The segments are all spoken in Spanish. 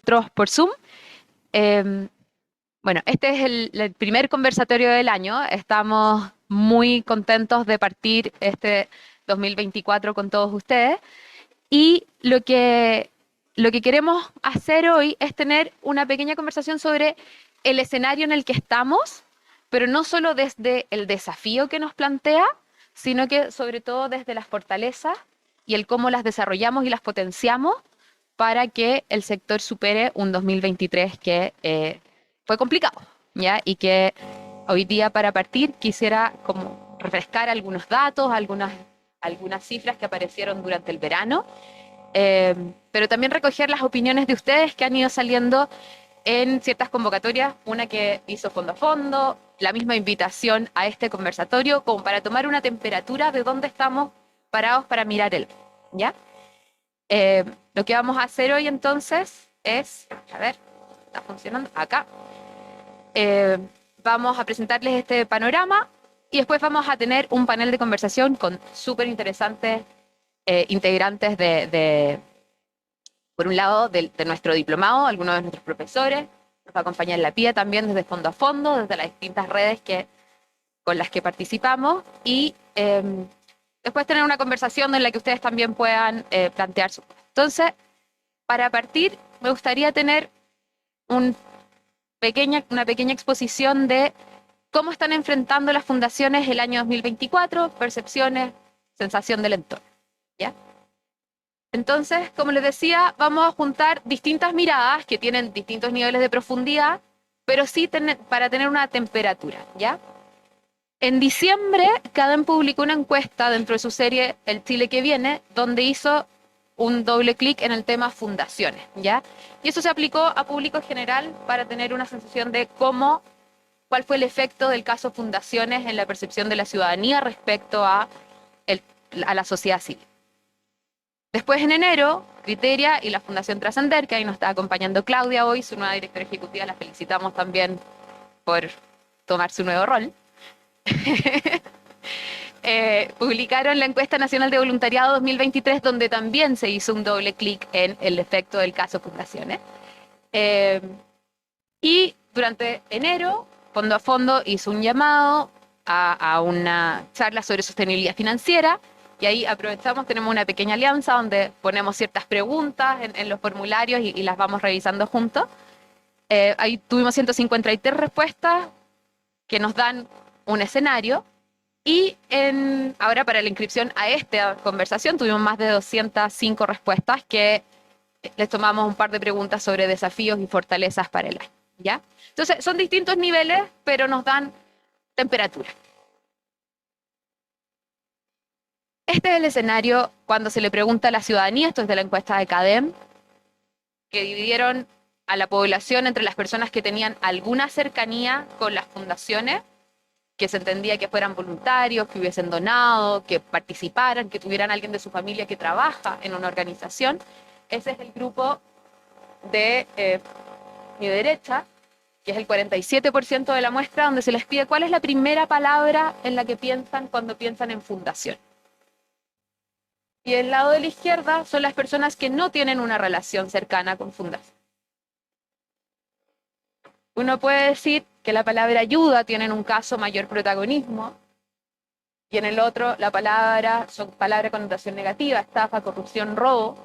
nosotros por Zoom. Eh, bueno, este es el primer conversatorio del año. Estamos muy contentos de partir este 2024 con todos ustedes. Y lo que queremos hacer hoy es tener una pequeña conversación sobre el escenario en el que estamos, pero no solo desde el desafío que nos plantea, sino que sobre todo desde las fortalezas y el cómo las desarrollamos y las potenciamos para que el sector supere un 2023 que fue complicado, ¿ya? Y que hoy día para partir quisiera como refrescar algunos datos, algunas cifras que aparecieron durante el verano, pero también recoger las opiniones de ustedes que han ido saliendo en ciertas convocatorias, una que hizo Fondo a Fondo, la misma invitación a este conversatorio, como para tomar una temperatura de dónde estamos parados para mirar el, ¿ya? Lo que vamos a hacer hoy entonces es, a ver, está funcionando acá. Eh, Vamos a presentarles este panorama y después vamos a tener un panel de conversación con súper interesantes integrantes por un lado, de nuestro diplomado, algunos de nuestros profesores. Nos va a acompañar la PIA también desde Fondo a Fondo, desde las distintas redes con las que participamos. Y después tener una conversación en la que ustedes también puedan plantear su. Entonces, para partir, me gustaría tener un una pequeña exposición de cómo están enfrentando las fundaciones el año 2024, percepciones, sensación del entorno. ¿Ya? Entonces, como les decía, vamos a juntar distintas miradas que tienen distintos niveles de profundidad, pero sí para tener una temperatura, ¿ya? En diciembre, Cadem publicó una encuesta dentro de su serie El Chile que viene, donde hizo un doble clic en el tema fundaciones, ¿ya? Y eso se aplicó a público general para tener una sensación de cuál fue el efecto del caso fundaciones en la percepción de la ciudadanía respecto a la sociedad civil. Después, en enero, Criteria y la Fundación Trascender, que ahí nos está acompañando Claudia hoy, su nueva directora ejecutiva, la felicitamos también por tomar su nuevo rol. Publicaron la encuesta nacional de voluntariado 2023, donde también se hizo un doble clic en el efecto del caso fundaciones. Y durante enero, Fondo a Fondo hizo un llamado a una charla sobre sostenibilidad financiera, y ahí aprovechamos, tenemos una pequeña alianza donde ponemos ciertas preguntas en los formularios y las vamos revisando juntos. Ahí tuvimos 153 respuestas que nos dan un escenario. Y ahora para la inscripción a esta conversación tuvimos más de 205 respuestas que les tomamos un par de preguntas sobre desafíos y fortalezas para el año, ¿ya? Entonces, son distintos niveles, pero nos dan temperatura. Este es el escenario cuando se le pregunta a la ciudadanía, esto es de la encuesta de CADEM, que dividieron a la población entre las personas que tenían alguna cercanía con las fundaciones, que se entendía que fueran voluntarios, que hubiesen donado, que participaran, que tuvieran alguien de su familia que trabaja en una organización. Ese es el grupo de mi derecha, que es el 47% de la muestra, donde se les pide cuál es la primera palabra en la que piensan cuando piensan en fundación. Y el lado de la izquierda son las personas que no tienen una relación cercana con fundación. Uno puede decir que la palabra ayuda tiene en un caso mayor protagonismo, y en el otro la son palabras con connotación negativa, estafa, corrupción, robo.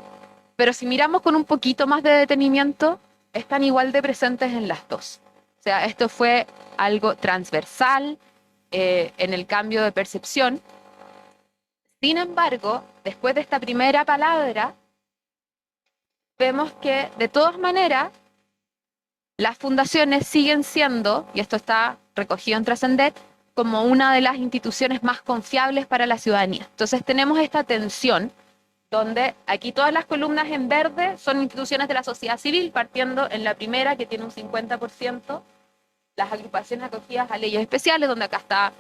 Pero si miramos con un poquito más de detenimiento, están igual de presentes en las dos. O sea, esto fue algo transversal en el cambio de percepción. Sin embargo, después de esta primera palabra, vemos que de todas maneras las fundaciones siguen siendo, y esto está recogido en Trascender, como una de las instituciones más confiables para la ciudadanía. Entonces tenemos esta tensión donde aquí todas las columnas en verde son instituciones de la sociedad civil, partiendo en la primera, que tiene un 50%, las agrupaciones acogidas a leyes especiales, donde acá están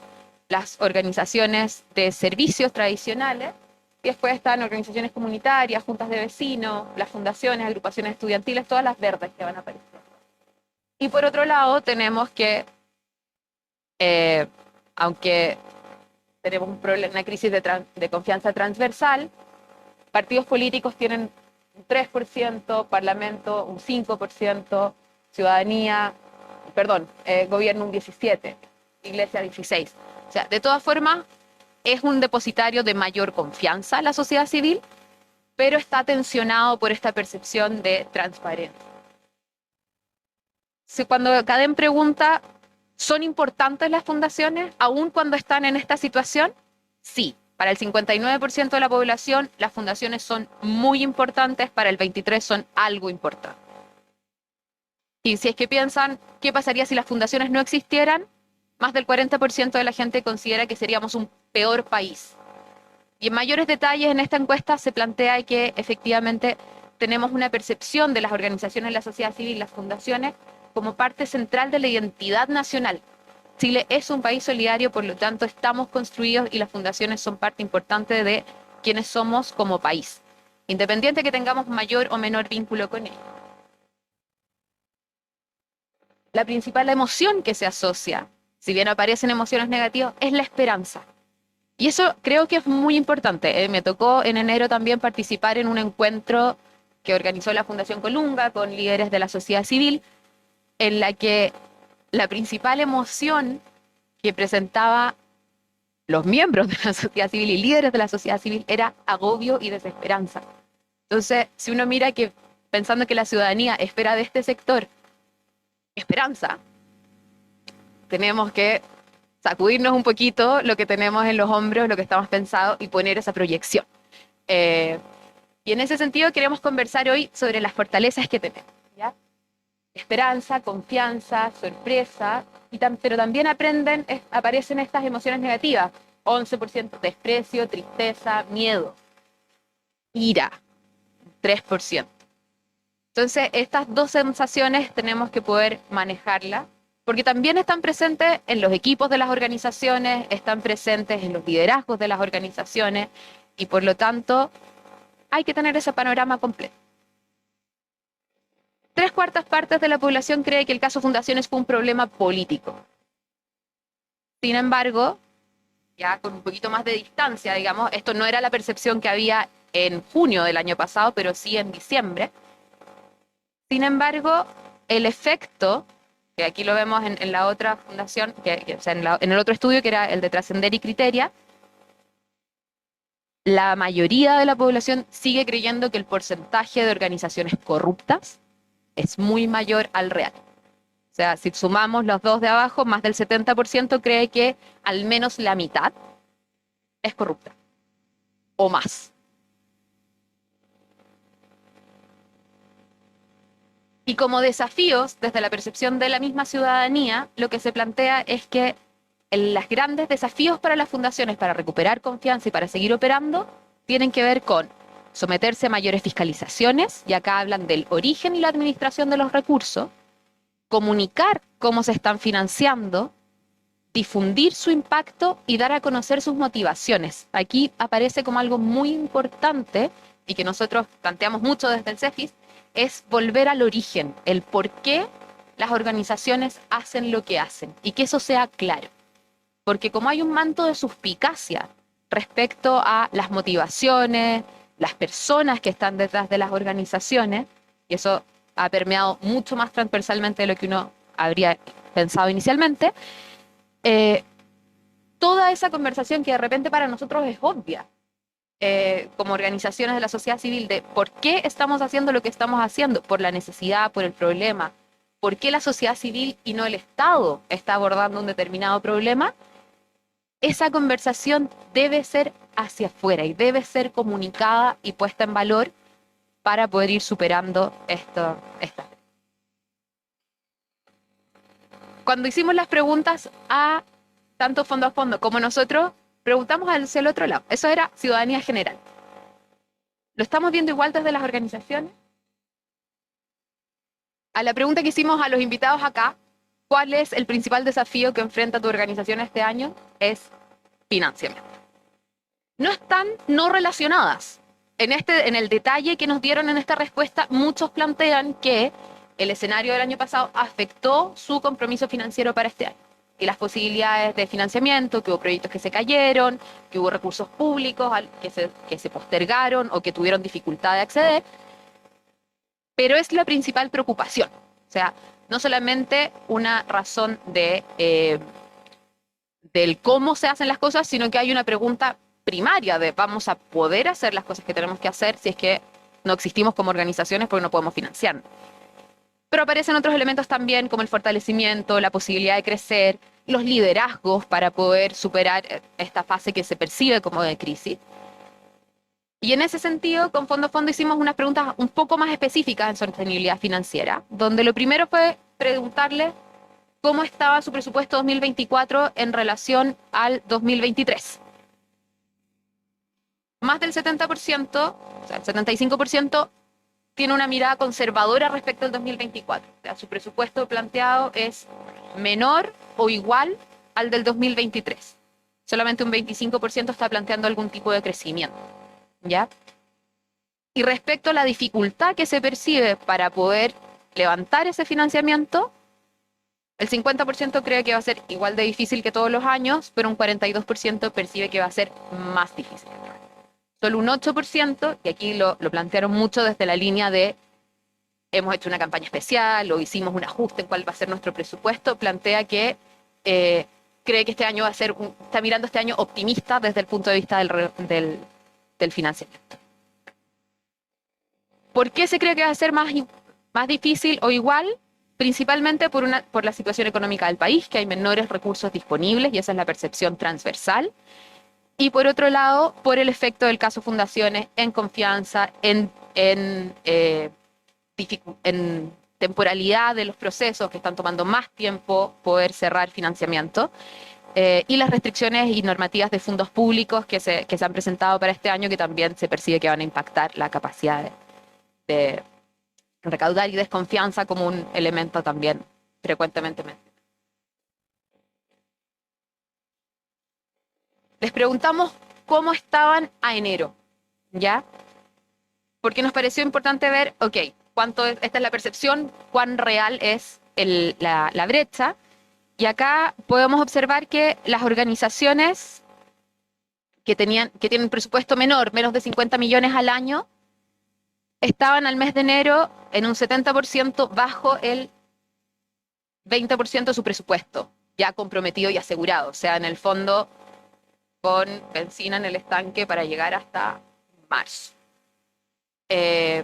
las organizaciones de servicios tradicionales, y después están organizaciones comunitarias, juntas de vecinos, las fundaciones, agrupaciones estudiantiles, todas las verdes que van a aparecer. Y por otro lado tenemos que, aunque tenemos una crisis de confianza transversal, partidos políticos tienen un 3%, Parlamento un 5%, ciudadanía, perdón, gobierno un 17%, Iglesia 16%. O sea, de todas formas, es un depositario de mayor confianza en la sociedad civil, pero está tensionado por esta percepción de transparencia. Si cuando Cadem pregunta, ¿son importantes las fundaciones aún cuando están en esta situación? Sí. Para el 59% de la población, las fundaciones son muy importantes, para el 23% son algo importante. Y si es que piensan, ¿qué pasaría si las fundaciones no existieran? Más del 40% de la gente considera que seríamos un peor país. Y en mayores detalles en esta encuesta se plantea que efectivamente tenemos una percepción de las organizaciones de la sociedad civil, las fundaciones, como parte central de la identidad nacional. Chile es un país solidario, por lo tanto estamos construidos y las fundaciones son parte importante de quienes somos como país, independiente de que tengamos mayor o menor vínculo con ellos. La principal emoción que se asocia, si bien aparecen emociones negativas, es la esperanza. Y eso creo que es muy importante. Me tocó en enero también participar en un encuentro que organizó la Fundación Colunga con líderes de la sociedad civil, en la que la principal emoción que presentaba los miembros de la sociedad civil y líderes de la sociedad civil era agobio y desesperanza. Entonces, si uno mira que pensando que la ciudadanía espera de este sector esperanza, tenemos que sacudirnos un poquito lo que tenemos en los hombros, lo que estamos pensando y poner esa proyección. Y en ese sentido queremos conversar hoy sobre las fortalezas que tenemos, ¿ya? Esperanza, confianza, sorpresa, pero también aparecen estas emociones negativas, 11% desprecio, tristeza, miedo, ira, 3%. Entonces, estas dos sensaciones tenemos que poder manejarlas, porque también están presentes en los equipos de las organizaciones, están presentes en los liderazgos de las organizaciones, y por lo tanto hay que tener ese panorama completo. 3/4 de la población cree que el caso Fundaciones fue un problema político. Sin embargo, ya con un poquito más de distancia, digamos, esto no era la percepción que había en junio del año pasado, pero sí en diciembre. Sin embargo, el efecto, que aquí lo vemos en la otra fundación, o sea, en el otro estudio que era el de Trascender y Criteria, la mayoría de la población sigue creyendo que el porcentaje de organizaciones corruptas es muy mayor al real. O sea, si sumamos los dos de abajo, más del 70% cree que al menos la mitad es corrupta, o más. Y como desafíos, desde la percepción de la misma ciudadanía, lo que se plantea es que los grandes desafíos para las fundaciones para recuperar confianza y para seguir operando tienen que ver con someterse a mayores fiscalizaciones, y acá hablan del origen y la administración de los recursos, comunicar cómo se están financiando, difundir su impacto y dar a conocer sus motivaciones. Aquí aparece como algo muy importante y que nosotros planteamos mucho desde el CEFIS, es volver al origen, el por qué las organizaciones hacen lo que hacen y que eso sea claro. Porque como hay un manto de suspicacia respecto a las motivaciones, las personas que están detrás de las organizaciones, y eso ha permeado mucho más transversalmente de lo que uno habría pensado inicialmente, toda esa conversación que de repente para nosotros es obvia, como organizaciones de la sociedad civil, de por qué estamos haciendo lo que estamos haciendo, por la necesidad, por el problema, por qué la sociedad civil y no el Estado está abordando un determinado problema, esa conversación debe ser hacia afuera y debe ser comunicada y puesta en valor para poder ir superando esto. Cuando hicimos las preguntas a tanto fondo a fondo como nosotros, preguntamos hacia el otro lado. Eso era ciudadanía general. ¿Lo estamos viendo igual desde las organizaciones? A la pregunta que hicimos a los invitados acá, ¿cuál es el principal desafío que enfrenta tu organización este año? Es financiamiento. No están no relacionadas. En el detalle que nos dieron en esta respuesta, muchos plantean que el escenario del año pasado afectó su compromiso financiero para este año. Y las posibilidades de financiamiento, que hubo proyectos que se cayeron, que hubo recursos públicos que se postergaron o que tuvieron dificultad de acceder. pero es la principal preocupación. O sea, no solamente una razón del cómo se hacen las cosas, sino que hay una pregunta primaria de vamos a poder hacer las cosas que tenemos que hacer si es que no existimos como organizaciones porque no podemos financiar. Pero aparecen otros elementos también como el fortalecimiento, la posibilidad de crecer, los liderazgos para poder superar esta fase que se percibe como de crisis. Y en ese sentido, con Fondo a Fondo hicimos unas preguntas un poco más específicas en sostenibilidad financiera, donde lo primero fue preguntarle cómo estaba su presupuesto 2024 en relación al 2023. Más del 70%, o sea, el 75%, tiene una mirada conservadora respecto al 2024. O sea, su presupuesto planteado es menor o igual al del 2023. Solamente un 25% está planteando algún tipo de crecimiento, ¿ya? Y respecto a la dificultad que se percibe para poder levantar ese financiamiento, el 50% cree que va a ser igual de difícil que todos los años, pero un 42% percibe que va a ser más difícil. Solo un 8%, y aquí lo plantearon mucho desde la línea de hemos hecho una campaña especial o hicimos un ajuste en cuál va a ser nuestro presupuesto, plantea que cree que este año va a ser, está mirando este año optimista desde el punto de vista del financiamiento. ¿Por qué se cree que va a ser más difícil o igual? Principalmente por la situación económica del país, que hay menores recursos disponibles y esa es la percepción transversal. Y por otro lado, por el efecto del caso Fundaciones en confianza, en temporalidad de los procesos que están tomando más tiempo poder cerrar financiamiento, y las restricciones y normativas de fondos públicos que se han presentado para este año que también se percibe que van a impactar la capacidad de recaudar y desconfianza como un elemento también frecuentemente mencionado. Les preguntamos cómo estaban a enero, ¿ya? Porque nos pareció importante ver, ok, esta es la percepción, cuán real es la brecha. Y acá podemos observar que las organizaciones que tienen presupuesto menor, menos de 50 millones al año, estaban al mes de enero en un 70% bajo el 20% de su presupuesto, ya comprometido y asegurado. O sea, en el fondo, con benzina en el estanque para llegar hasta marzo. Y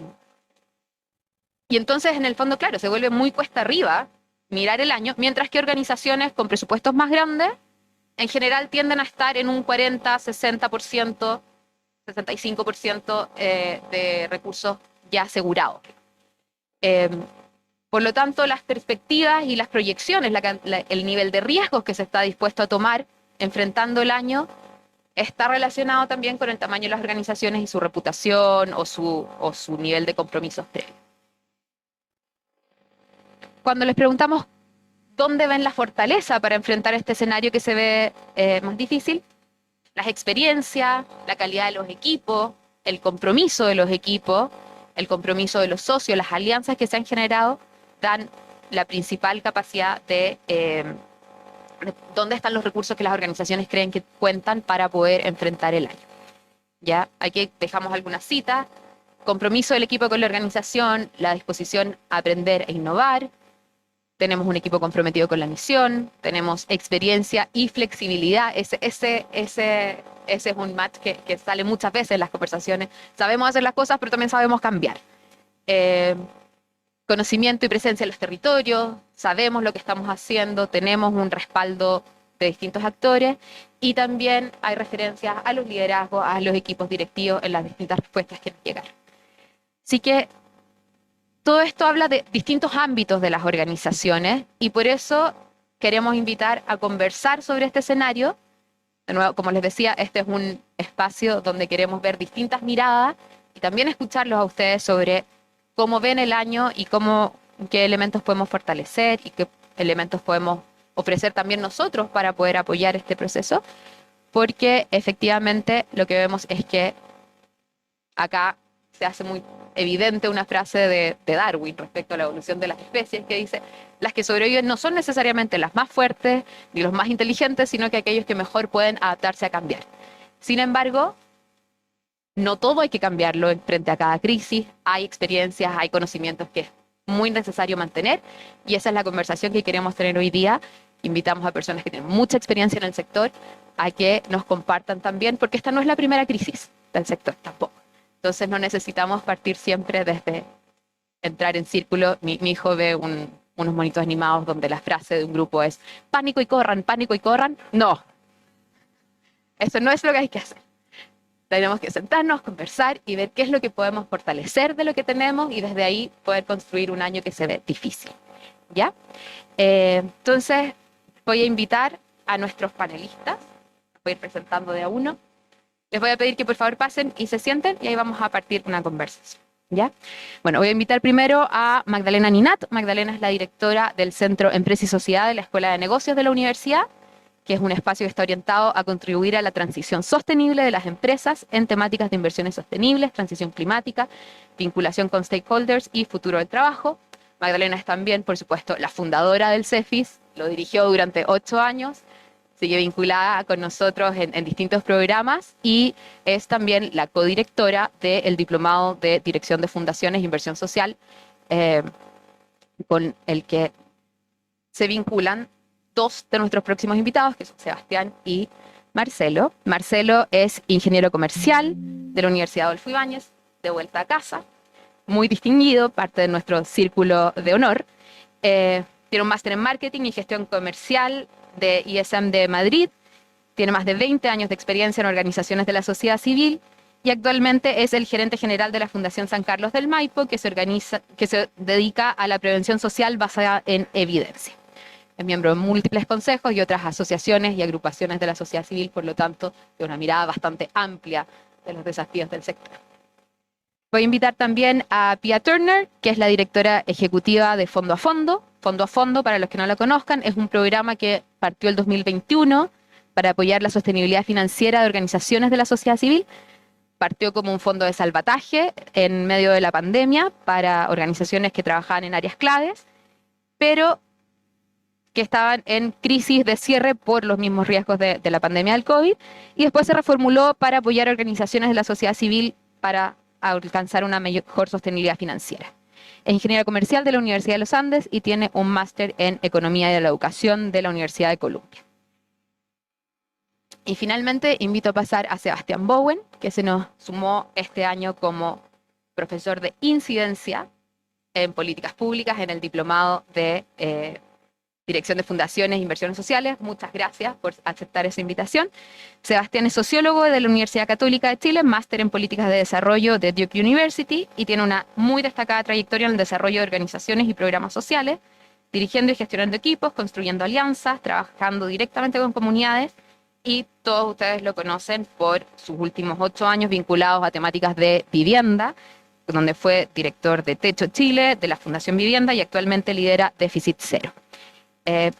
entonces, en el fondo, claro, se vuelve muy cuesta arriba mirar el año, mientras que organizaciones con presupuestos más grandes, en general tienden a estar en un 40, 60%, 65% de recursos ya asegurados. Eh, por lo tanto, las perspectivas y las proyecciones, el nivel de riesgos que se está dispuesto a tomar enfrentando el año, está relacionado también con el tamaño de las organizaciones y su reputación o su nivel de compromisos previos. Cuando les preguntamos dónde ven la fortaleza para enfrentar este escenario que se ve más difícil, las experiencias, la calidad de los equipos, el compromiso de los equipos, el compromiso de los socios, las alianzas que se han generado, dan la principal capacidad de dónde están los recursos que las organizaciones creen que cuentan para poder enfrentar el año. ¿Ya? Aquí dejamos algunas citas. Compromiso del equipo con la organización, la disposición a aprender e innovar. Tenemos un equipo comprometido con la misión, tenemos experiencia y flexibilidad. Ese es un match que sale muchas veces en las conversaciones. Sabemos hacer las cosas, pero también sabemos cambiar. Conocimiento y presencia en los territorios, sabemos lo que estamos haciendo, tenemos un respaldo de distintos actores y también hay referencias a los liderazgos, a los equipos directivos en las distintas respuestas que nos llegaron. Así que todo esto habla de distintos ámbitos de las organizaciones y por eso queremos invitar a conversar sobre este escenario. De nuevo, como les decía, este es un espacio donde queremos ver distintas miradas y también escucharlos a ustedes sobre cómo ven el año y qué elementos podemos fortalecer y qué elementos podemos ofrecer también nosotros para poder apoyar este proceso, porque efectivamente lo que vemos es que acá se hace muy evidente una frase de Darwin respecto a la evolución de las especies que dice, las que sobreviven no son necesariamente las más fuertes ni los más inteligentes, sino que aquellos que mejor pueden adaptarse a cambiar. Sin embargo, no todo hay que cambiarlo en frente a cada crisis, hay experiencias, hay conocimientos que es muy necesario mantener y esa es la conversación que queremos tener hoy día. Invitamos a personas que tienen mucha experiencia en el sector a que nos compartan también, porque esta no es la primera crisis del sector tampoco. Entonces no necesitamos partir siempre desde entrar en círculo. Mi hijo ve unos monitos animados donde la frase de un grupo es pánico y corran, pánico y corran. No, eso no es lo que hay que hacer. Tenemos que sentarnos, conversar y ver qué es lo que podemos fortalecer de lo que tenemos y desde ahí poder construir un año que se ve difícil. ¿Ya? Entonces, voy a invitar a nuestros panelistas. Voy a ir presentando de a uno. Les voy a pedir que por favor pasen y se sienten y ahí vamos a partir una conversación. ¿Ya? Bueno, voy a invitar primero a Magdalena Ninat. Magdalena es la directora del Centro Empresa y Sociedad de la Escuela de Negocios de la Universidad, que es un espacio que está orientado a contribuir a la transición sostenible de las empresas en temáticas de inversiones sostenibles, transición climática, vinculación con stakeholders y futuro del trabajo. Magdalena es también, por supuesto, la fundadora del CEFIS, lo dirigió durante 8 años, sigue vinculada con nosotros en distintos programas y es también la codirectora del Diplomado de Dirección de Fundaciones e Inversión Social, con el que se vinculan 2 de nuestros próximos invitados, que son Sebastián y Marcelo. Marcelo es ingeniero comercial de la Universidad Adolfo Ibáñez, de vuelta a casa, muy distinguido, parte de nuestro círculo de honor. Tiene un máster en marketing y gestión comercial de ISM de Madrid, tiene más de 20 años de experiencia en organizaciones de la sociedad civil y actualmente es el gerente general de la Fundación San Carlos del Maipo, que se dedica a la prevención social basada en evidencia. Es miembro de múltiples consejos y otras asociaciones y agrupaciones de la sociedad civil, por lo tanto, de una mirada bastante amplia de los desafíos del sector. Voy a invitar también a Pia Turner, que es la directora ejecutiva de Fondo a Fondo. Fondo a Fondo, para los que no la conozcan, es un programa que partió el 2021 para apoyar la sostenibilidad financiera de organizaciones de la sociedad civil. Partió como un fondo de salvataje en medio de la pandemia para organizaciones que trabajaban en áreas claves, pero que estaban en crisis de cierre por los mismos riesgos de la pandemia del COVID, y después se reformuló para apoyar organizaciones de la sociedad civil para alcanzar una mejor sostenibilidad financiera. Es ingeniera comercial de la Universidad de los Andes y tiene un máster en Economía de la Educación de la Universidad de Columbia. Y finalmente invito a pasar a Sebastián Bowen, que se nos sumó este año como profesor de incidencia en políticas públicas en el diplomado de Dirección de Fundaciones e Inversiones Sociales. Muchas gracias por aceptar esa invitación. Sebastián es sociólogo de la Universidad Católica de Chile, máster en Políticas de Desarrollo de Duke University y tiene una muy destacada trayectoria en el desarrollo de organizaciones y programas sociales, dirigiendo y gestionando equipos, construyendo alianzas, trabajando directamente con comunidades, y todos ustedes lo conocen por sus últimos 8 años vinculados a temáticas de vivienda, donde fue director de Techo Chile, de la Fundación Vivienda y actualmente lidera Déficit Cero.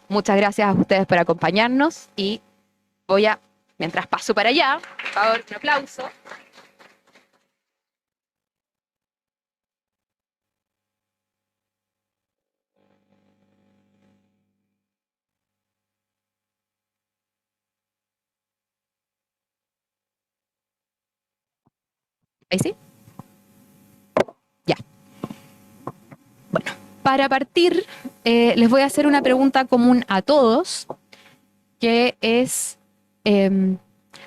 Muchas gracias a ustedes por acompañarnos y voy a, mientras paso para allá, por favor, un aplauso. ¿Ahí sí? Ya. Bueno, para partir, les voy a hacer una pregunta común a todos, que es,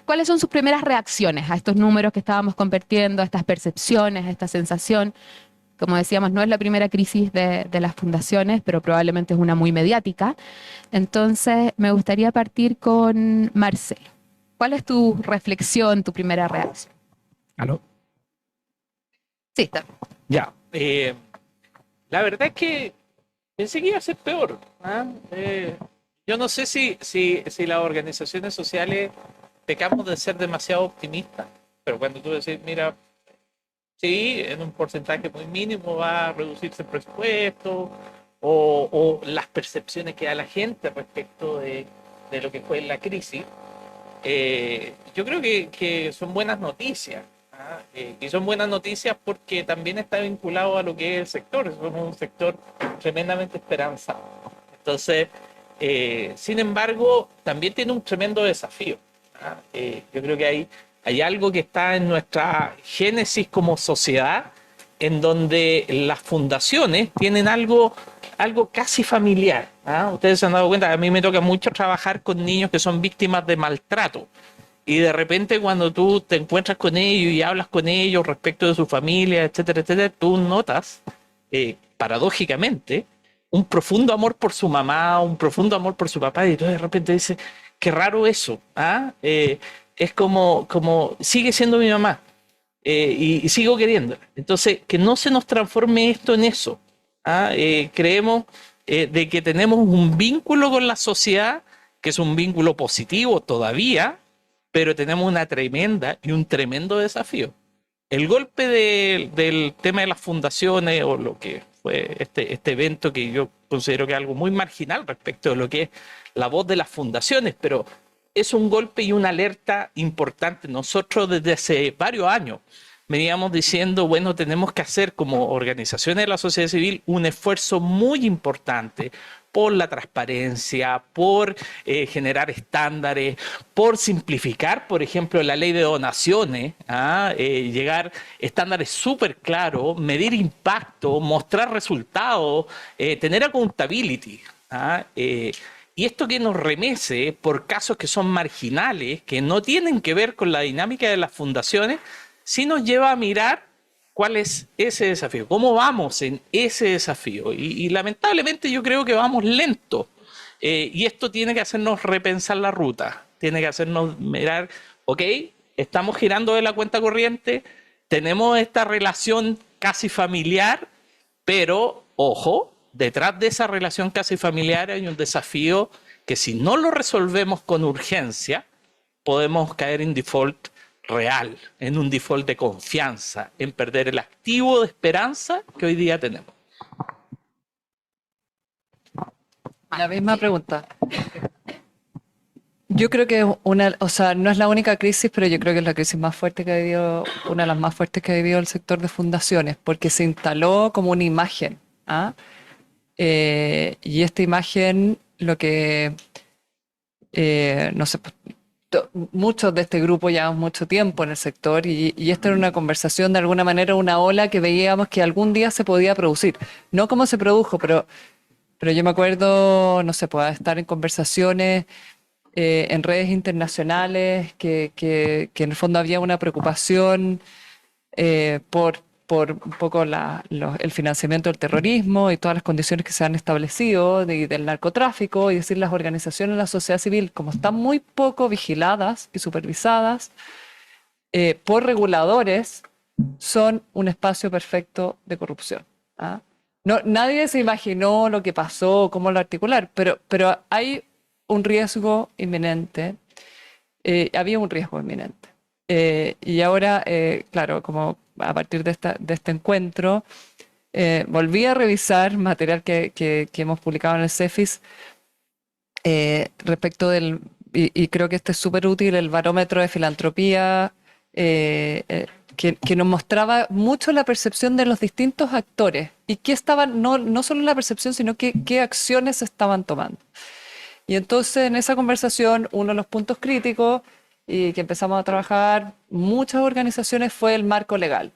¿cuáles son sus primeras reacciones a estos números que estábamos compartiendo, a estas percepciones, a esta sensación? Como decíamos, no es la primera crisis de las fundaciones, pero probablemente es una muy mediática. Entonces, me gustaría partir con Marcelo. ¿Cuál es tu reflexión, tu primera reacción? ¿Aló? Sí, está. Ya. La verdad es que pensé que iba a ser peor. ¿Ah? Yo no sé si las organizaciones sociales pecamos de ser demasiado optimistas, pero cuando tú decís, mira, sí, en un porcentaje muy mínimo va a reducirse el presupuesto o las percepciones que da la gente respecto de lo que fue la crisis, yo creo que son buenas noticias. ¿Ah? Y son buenas noticias porque también está vinculado a lo que es el sector. Somos un sector tremendamente esperanzado. Entonces, sin embargo, también tiene un tremendo desafío. ¿Ah? Yo creo que hay hay algo que está en nuestra génesis como sociedad, en donde las fundaciones tienen algo casi familiar. ¿Ah? Ustedes se han dado cuenta, a mí me toca mucho trabajar con niños que son víctimas de maltrato. Y de repente cuando tú te encuentras con ellos y hablas con ellos respecto de su familia, etcétera, etcétera, tú notas, paradójicamente, un profundo amor por su mamá, un profundo amor por su papá, y tú de repente dices, qué raro eso, ¿ah? Es como, sigue siendo mi mamá, y sigo queriéndola. Entonces, que no se nos transforme esto en eso. ¿Ah? Creemos de que tenemos un vínculo con la sociedad, que es un vínculo positivo todavía, pero tenemos una tremenda y un tremendo desafío. El golpe del tema de las fundaciones o lo que fue este evento que yo considero que es algo muy marginal respecto de lo que es la voz de las fundaciones, pero es un golpe y una alerta importante. Nosotros desde hace varios años veníamos diciendo, bueno, tenemos que hacer como organizaciones de la sociedad civil un esfuerzo muy importante por la transparencia, por generar estándares, por simplificar, por ejemplo, la ley de donaciones, llegar a estándares súper claros, medir impacto, mostrar resultados, tener accountability. Y esto que nos remece por casos que son marginales, que no tienen que ver con la dinámica de las fundaciones, sí nos lleva a mirar cuál es ese desafío, cómo vamos en ese desafío. Y lamentablemente yo creo que vamos lento. Y esto tiene que hacernos repensar la ruta, tiene que hacernos mirar, ok, estamos girando de la cuenta corriente, tenemos esta relación casi familiar, pero ojo, detrás de esa relación casi familiar hay un desafío que si no lo resolvemos con urgencia, podemos caer en default real, en un default de confianza, en perder el activo de esperanza que hoy día tenemos. La misma pregunta. Yo creo que o sea, no es la única crisis, pero yo creo que es la crisis más fuerte que ha vivido, una de las más fuertes que ha vivido el sector de fundaciones, porque se instaló como una imagen, ¿ah? Y esta imagen, lo que, no sé, muchos de este grupo llevamos mucho tiempo en el sector y esta era una conversación, de alguna manera, una ola que veíamos que algún día se podía producir. No como se produjo, pero yo me acuerdo, no sé, pueda estar en conversaciones en redes internacionales que en el fondo había una preocupación por un poco el financiamiento del terrorismo y todas las condiciones que se han establecido del narcotráfico, y decir, las organizaciones de la sociedad civil, como están muy poco vigiladas y supervisadas por reguladores, son un espacio perfecto de corrupción. ¿Ah? No, nadie se imaginó lo que pasó, cómo lo articular, pero hay un riesgo inminente, había un riesgo inminente. Y ahora, claro, como a partir de este encuentro, volví a revisar material que hemos publicado en el CEFIS respecto y creo que este es súper útil, el barómetro de filantropía, que nos mostraba mucho la percepción de los distintos actores y qué estaban, no solo la percepción, sino qué acciones estaban tomando. Y entonces en esa conversación, uno de los puntos críticos y que empezamos a trabajar muchas organizaciones fue el marco legal.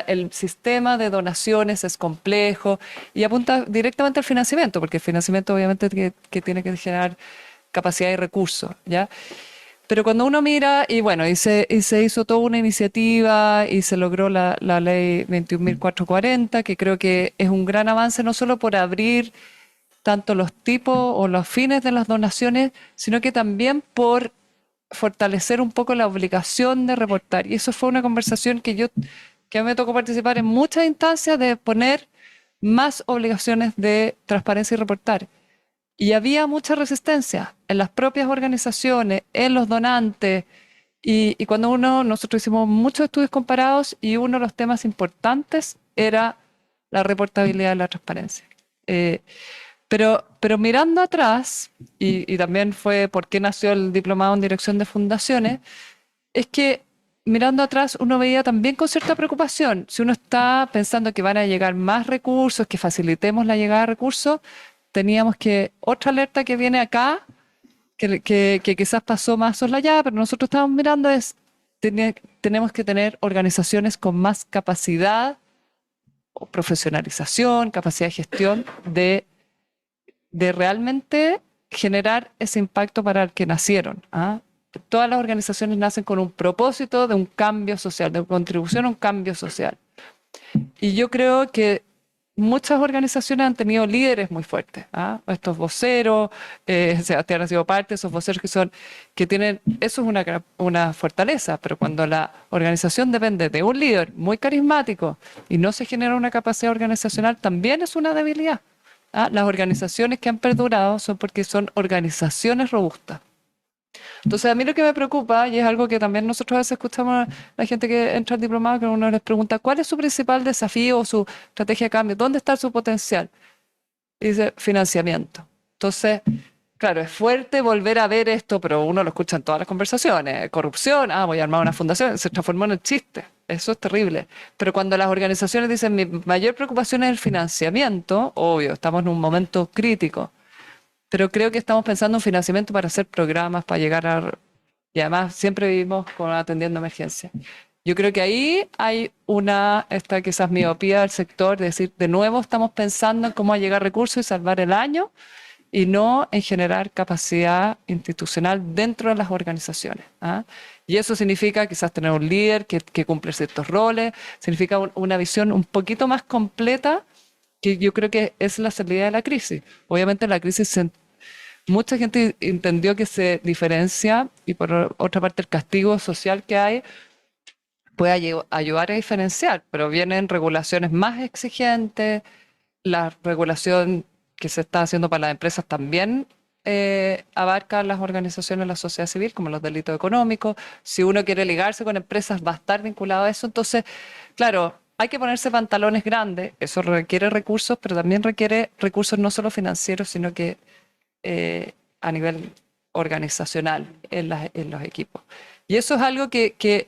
El sistema de donaciones es complejo y apunta directamente al financiamiento, porque el financiamiento obviamente que tiene que generar capacidad y recursos, ¿ya? Pero cuando uno mira, y bueno, y se hizo toda una iniciativa y se logró la ley 21.440, que creo que es un gran avance, no solo por abrir tanto los tipos o los fines de las donaciones, sino que también por fortalecer un poco la obligación de reportar. Y eso fue una conversación que a mí me tocó participar en muchas instancias, de poner más obligaciones de transparencia y reportar. Y había mucha resistencia en las propias organizaciones, en los donantes. Y cuando nosotros hicimos muchos estudios comparados y uno de los temas importantes era la reportabilidad y la transparencia. Pero mirando atrás, y también fue por qué nació el diplomado en dirección de fundaciones, es que mirando atrás uno veía también con cierta preocupación, si uno está pensando que van a llegar más recursos, que facilitemos la llegada de recursos, teníamos que, otra alerta que viene acá, que quizás pasó más soslayada, pero nosotros estábamos mirando es, tenemos que tener organizaciones con más capacidad o profesionalización, capacidad de gestión de realmente generar ese impacto para el que nacieron. ¿Ah? Todas las organizaciones nacen con un propósito de un cambio social, de contribución a un cambio social. Y yo creo que muchas organizaciones han tenido líderes muy fuertes. ¿Ah? Estos voceros, Sebastián ha sido parte de esos voceros que tienen, eso es una fortaleza, pero cuando la organización depende de un líder muy carismático y no se genera una capacidad organizacional, también es una debilidad. ¿Ah? Las organizaciones que han perdurado son porque son organizaciones robustas. Entonces, a mí lo que me preocupa, y es algo que también nosotros a veces escuchamos a la gente que entra al diplomado, que uno les pregunta, ¿cuál es su principal desafío o su estrategia de cambio? ¿Dónde está su potencial? Y dice, financiamiento. Entonces, claro, es fuerte volver a ver esto, pero uno lo escucha en todas las conversaciones. Corrupción, voy a armar una fundación, se transformó en el chiste. Eso es terrible. Pero cuando las organizaciones dicen, mi mayor preocupación es el financiamiento, obvio, estamos en un momento crítico. Pero creo que estamos pensando en financiamiento para hacer programas, para llegar a... Y además siempre vivimos atendiendo emergencias. Yo creo que ahí hay esta quizás miopía del sector, de decir, de nuevo estamos pensando en cómo llegar recursos y salvar el año, y no en generar capacidad institucional dentro de las organizaciones. ¿Ah? Y eso significa quizás tener un líder que cumple ciertos roles, significa una visión un poquito más completa, que yo creo que es la salida de la crisis. Obviamente la crisis mucha gente entendió que se diferencia, y por otra parte el castigo social que hay puede ayudar a diferenciar, pero vienen regulaciones más exigentes, la regulación que se está haciendo para las empresas también abarca las organizaciones de la sociedad civil, como los delitos económicos. Si uno quiere ligarse con empresas, va a estar vinculado a eso. Entonces, claro, hay que ponerse pantalones grandes, eso requiere recursos, pero también requiere recursos no solo financieros, sino que a nivel organizacional en los equipos. Y eso es algo que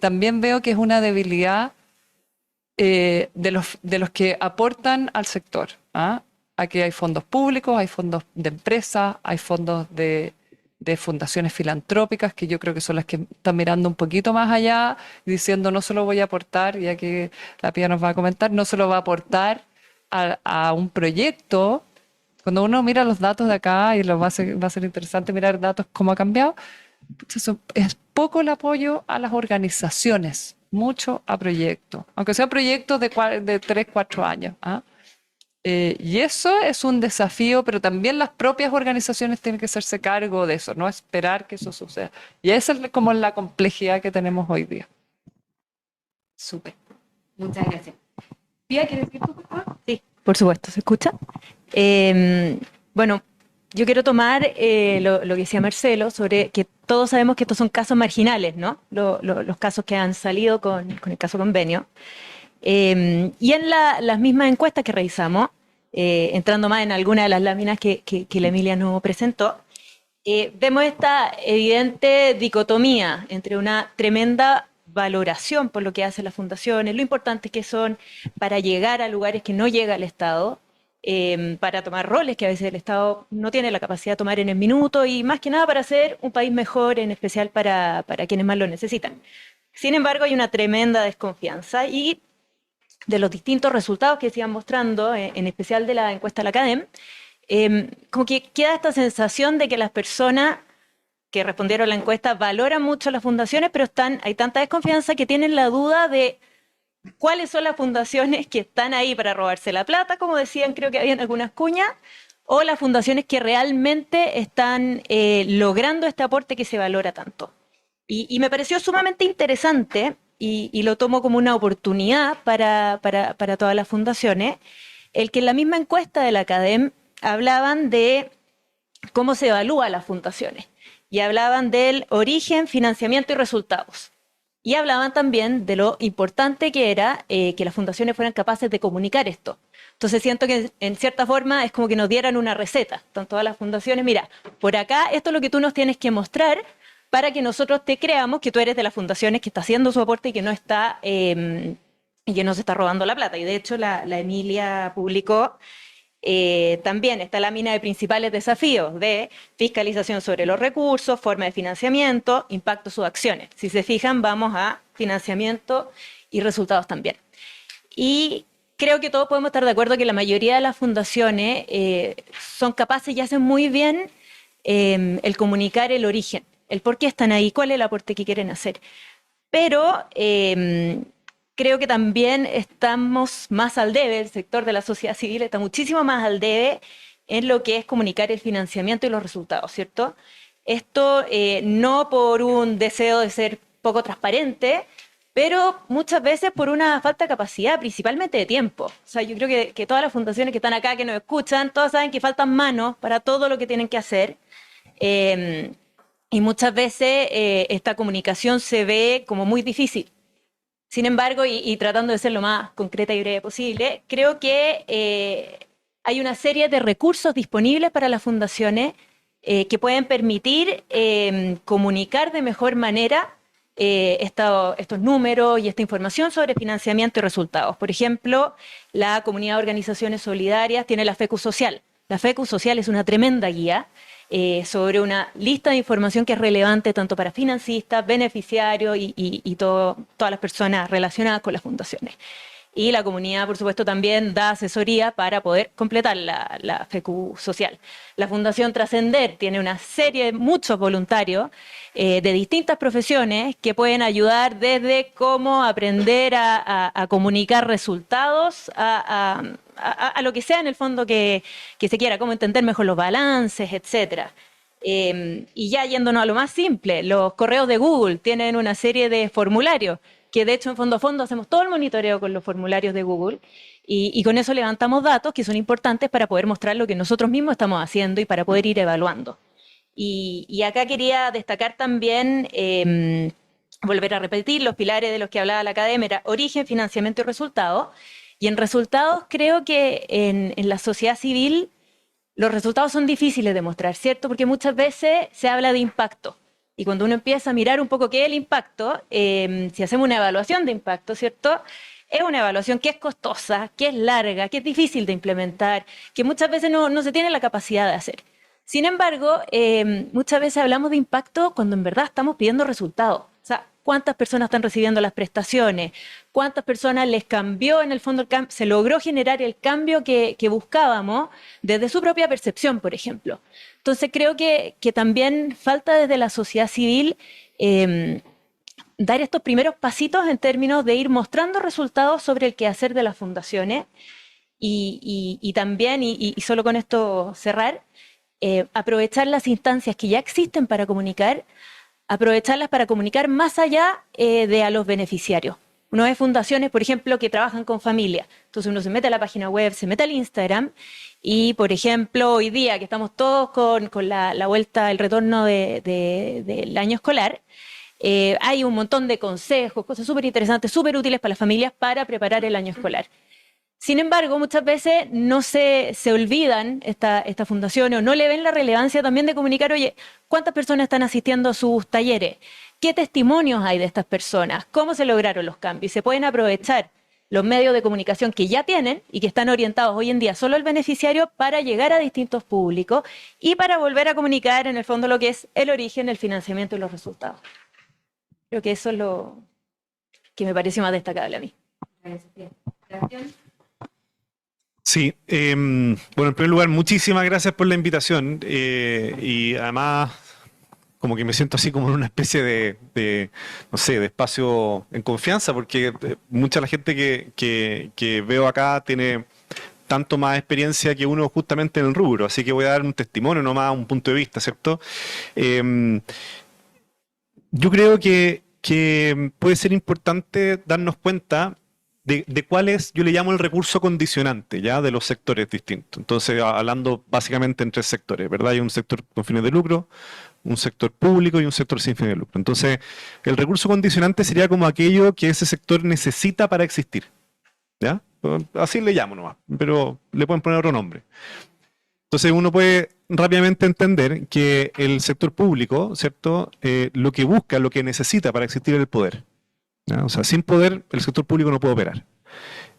también veo que es una debilidad de los que aportan al sector. ¿Ah? Aquí hay fondos públicos, hay fondos de empresas, hay fondos de fundaciones filantrópicas, que yo creo que son las que están mirando un poquito más allá, diciendo no solo voy a aportar, ya que la Pía nos va a comentar, no solo va a aportar a un proyecto. Cuando uno mira los datos de acá, y va a ser interesante mirar datos cómo ha cambiado, es poco el apoyo a las organizaciones, mucho a proyectos, aunque sean proyectos de 3, 4 años. ¿Ah? Y eso es un desafío, pero también las propias organizaciones tienen que hacerse cargo de eso, no esperar que eso suceda. Y esa es como la complejidad que tenemos hoy día. Súper. Muchas gracias. Pía, ¿quieres decir tú, por favor? Sí, por supuesto, ¿se escucha? Bueno, yo quiero tomar lo que decía Marcelo sobre que todos sabemos que estos son casos marginales, ¿no? Los casos que han salido con el caso convenio. Y en las mismas encuestas que revisamos, entrando más en alguna de las láminas que la Emilia nos presentó, vemos esta evidente dicotomía entre una tremenda valoración por lo que hacen las fundaciones, lo importantes que son para llegar a lugares que no llega el Estado, para tomar roles que a veces el Estado no tiene la capacidad de tomar en el minuto, y más que nada para hacer un país mejor, en especial para quienes más lo necesitan. Sin embargo, hay una tremenda desconfianza, y de los distintos resultados que se iban mostrando, en especial de la encuesta de la CADEM, como que queda esta sensación de que las personas que respondieron a la encuesta valoran mucho las fundaciones, pero hay tanta desconfianza que tienen la duda de cuáles son las fundaciones que están ahí para robarse la plata, como decían, creo que habían algunas cuñas, o las fundaciones que realmente están logrando este aporte que se valora tanto. Y me pareció sumamente interesante, y lo tomo como una oportunidad para todas las fundaciones, el que en la misma encuesta de la CADEM hablaban de cómo se evalúa las fundaciones, y hablaban del origen, financiamiento y resultados. Y hablaban también de lo importante que era que las fundaciones fueran capaces de comunicar esto. Entonces siento que en cierta forma es como que nos dieran una receta, están todas las fundaciones, mira, por acá esto es lo que tú nos tienes que mostrar para que nosotros te creamos que tú eres de las fundaciones que está haciendo su aporte y que no está y que no se está robando la plata. Y de hecho la Emilia publicó También esta lámina de principales desafíos de fiscalización sobre los recursos, forma de financiamiento, impacto de sus acciones. Si se fijan, vamos a financiamiento y resultados también. Y creo que todos podemos estar de acuerdo que la mayoría de las fundaciones son capaces y hacen muy bien el comunicar el origen, el por qué están ahí, cuál es el aporte que quieren hacer. Pero creo que también estamos más al debe, el sector de la sociedad civil está muchísimo más al debe en lo que es comunicar el financiamiento y los resultados, ¿cierto? Esto no por un deseo de ser poco transparente, pero muchas veces por una falta de capacidad, principalmente de tiempo. O sea, yo creo que todas las fundaciones que están acá, que nos escuchan, todas saben que faltan manos para todo lo que tienen que hacer. Y muchas veces esta comunicación se ve como muy difícil. Sin embargo, y tratando de ser lo más concreta y breve posible, creo que hay una serie de recursos disponibles para las fundaciones que pueden permitir comunicar de mejor manera estos números y esta información sobre financiamiento y resultados. Por ejemplo, la Comunidad de Organizaciones Solidarias tiene la FECU Social. La FECU Social es una tremenda guía sobre una lista de información que es relevante tanto para financistas, beneficiarios y todas las personas relacionadas con las fundaciones. Y la comunidad, por supuesto, también da asesoría para poder completar la FECU Social. La Fundación Trascender tiene una serie de muchos voluntarios de distintas profesiones que pueden ayudar desde cómo aprender a comunicar resultados a lo que sea en el fondo que se quiera, cómo entender mejor los balances, etc. Y ya yéndonos a lo más simple, los correos de Google tienen una serie de formularios que de hecho en fondo a fondo hacemos todo el monitoreo con los formularios de Google y con eso levantamos datos que son importantes para poder mostrar lo que nosotros mismos estamos haciendo y para poder ir evaluando. Y acá quería destacar también, volver a repetir, los pilares de los que hablaba la academia, era origen, financiamiento y resultados. Y en resultados creo que en la sociedad civil los resultados son difíciles de mostrar, ¿cierto? Porque muchas veces se habla de impacto. Y cuando uno empieza a mirar un poco qué es el impacto, si hacemos una evaluación de impacto, ¿cierto? Es una evaluación que es costosa, que es larga, que es difícil de implementar, que muchas veces no se tiene la capacidad de hacer. Sin embargo, muchas veces hablamos de impacto cuando en verdad estamos pidiendo resultados. O sea, ¿cuántas personas están recibiendo las prestaciones? ¿Cuántas personas les cambió en el fondo, se logró generar el cambio que buscábamos desde su propia percepción, por ejemplo? Entonces creo que también falta desde la sociedad civil dar estos primeros pasitos en términos de ir mostrando resultados sobre el quehacer de las fundaciones y también, y solo con esto cerrar, aprovechar las instancias que ya existen para comunicar, aprovecharlas para comunicar más allá de a los beneficiarios. Uno ve fundaciones, por ejemplo, que trabajan con familia. Entonces uno se mete a la página web, se mete al Instagram y, por ejemplo, hoy día que estamos todos con la vuelta, el retorno del año escolar, hay un montón de consejos, cosas súper interesantes, súper útiles para las familias para preparar el año escolar. Sin embargo, muchas veces no se olvidan estas fundaciones o no le ven la relevancia también de comunicar, oye, ¿cuántas personas están asistiendo a sus talleres? ¿Qué testimonios hay de estas personas? ¿Cómo se lograron los cambios? Y se pueden aprovechar los medios de comunicación que ya tienen y que están orientados hoy en día solo al beneficiario para llegar a distintos públicos y para volver a comunicar en el fondo lo que es el origen, el financiamiento y los resultados. Creo que eso es lo que me parece más destacable a mí. Sí, bueno, en primer lugar, muchísimas gracias por la invitación y además como que me siento así como en una especie no sé, de espacio en confianza porque mucha de la gente que veo acá tiene tanto más experiencia que uno justamente en el rubro, así que voy a dar un testimonio, no más un punto de vista, ¿cierto? Yo creo que puede ser importante darnos cuenta de cuál es, yo le llamo el recurso condicionante, ¿ya? De los sectores distintos. Entonces, hablando básicamente en tres sectores, ¿verdad? Hay un sector con fines de lucro, un sector público y un sector sin fines de lucro. Entonces, el recurso condicionante sería como aquello que ese sector necesita para existir, ¿ya? Así le llamo nomás, pero le pueden poner otro nombre. Entonces, uno puede rápidamente entender que el sector público, ¿cierto? Lo que busca, lo que necesita para existir es el poder. ¿Ya? O sea, sin poder el sector público no puede operar.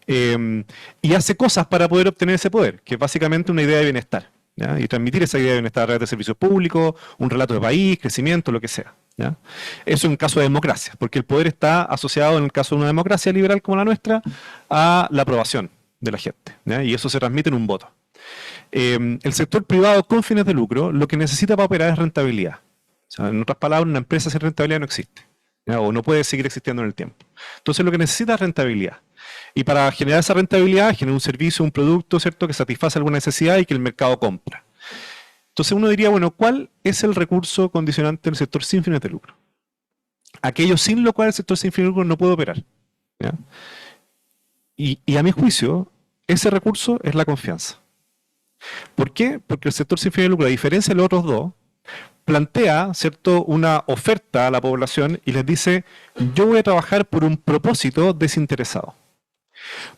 y hace cosas para poder obtener ese poder, que es básicamente una idea de bienestar, ¿ya? Y transmitir esa idea de bienestar a través de servicios públicos, un relato de país, crecimiento, lo que sea, ¿ya? Eso en el caso de democracia, porque el poder está asociado, en el caso de una democracia liberal como la nuestra, a la aprobación de la gente, ¿ya? Y eso se transmite en un voto. El sector privado con fines de lucro lo que necesita para operar es rentabilidad. O sea, en otras palabras, una empresa sin rentabilidad no existe, ¿ya? O no puede seguir existiendo en el tiempo. Entonces lo que necesita es rentabilidad. Y para generar esa rentabilidad, genera un servicio, un producto, ¿cierto?, que satisface alguna necesidad y que el mercado compra. Entonces uno diría, bueno, ¿cuál es el recurso condicionante del sector sin fines de lucro? Aquello sin lo cual el sector sin fines de lucro no puede operar, ¿ya? Y a mi juicio, ese recurso es la confianza. ¿Por qué? Porque el sector sin fines de lucro, a diferencia de los otros dos, plantea, ¿cierto?, una oferta a la población y les dice, yo voy a trabajar por un propósito desinteresado.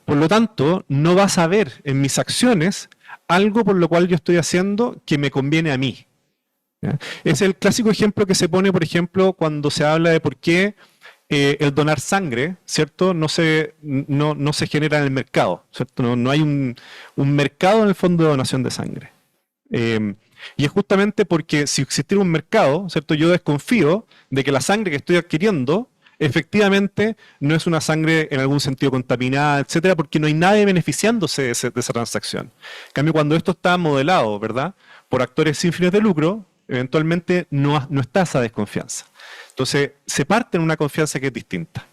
Por lo tanto, no vas a ver en mis acciones algo por lo cual yo estoy haciendo que me conviene a mí, ¿ya? Es el clásico ejemplo que se pone, por ejemplo, cuando se habla de por qué el donar sangre, ¿cierto?, no se genera en el mercado, ¿cierto? No hay un mercado en el fondo de donación de sangre. Y es justamente porque si existiera un mercado, ¿cierto?, yo desconfío de que la sangre que estoy adquiriendo efectivamente no es una sangre en algún sentido contaminada, etcétera, porque no hay nadie beneficiándose de esa transacción. En cambio, cuando esto está modelado, ¿verdad?, por actores sin fines de lucro, eventualmente no está esa desconfianza. Entonces, se parte en una confianza que es distinta.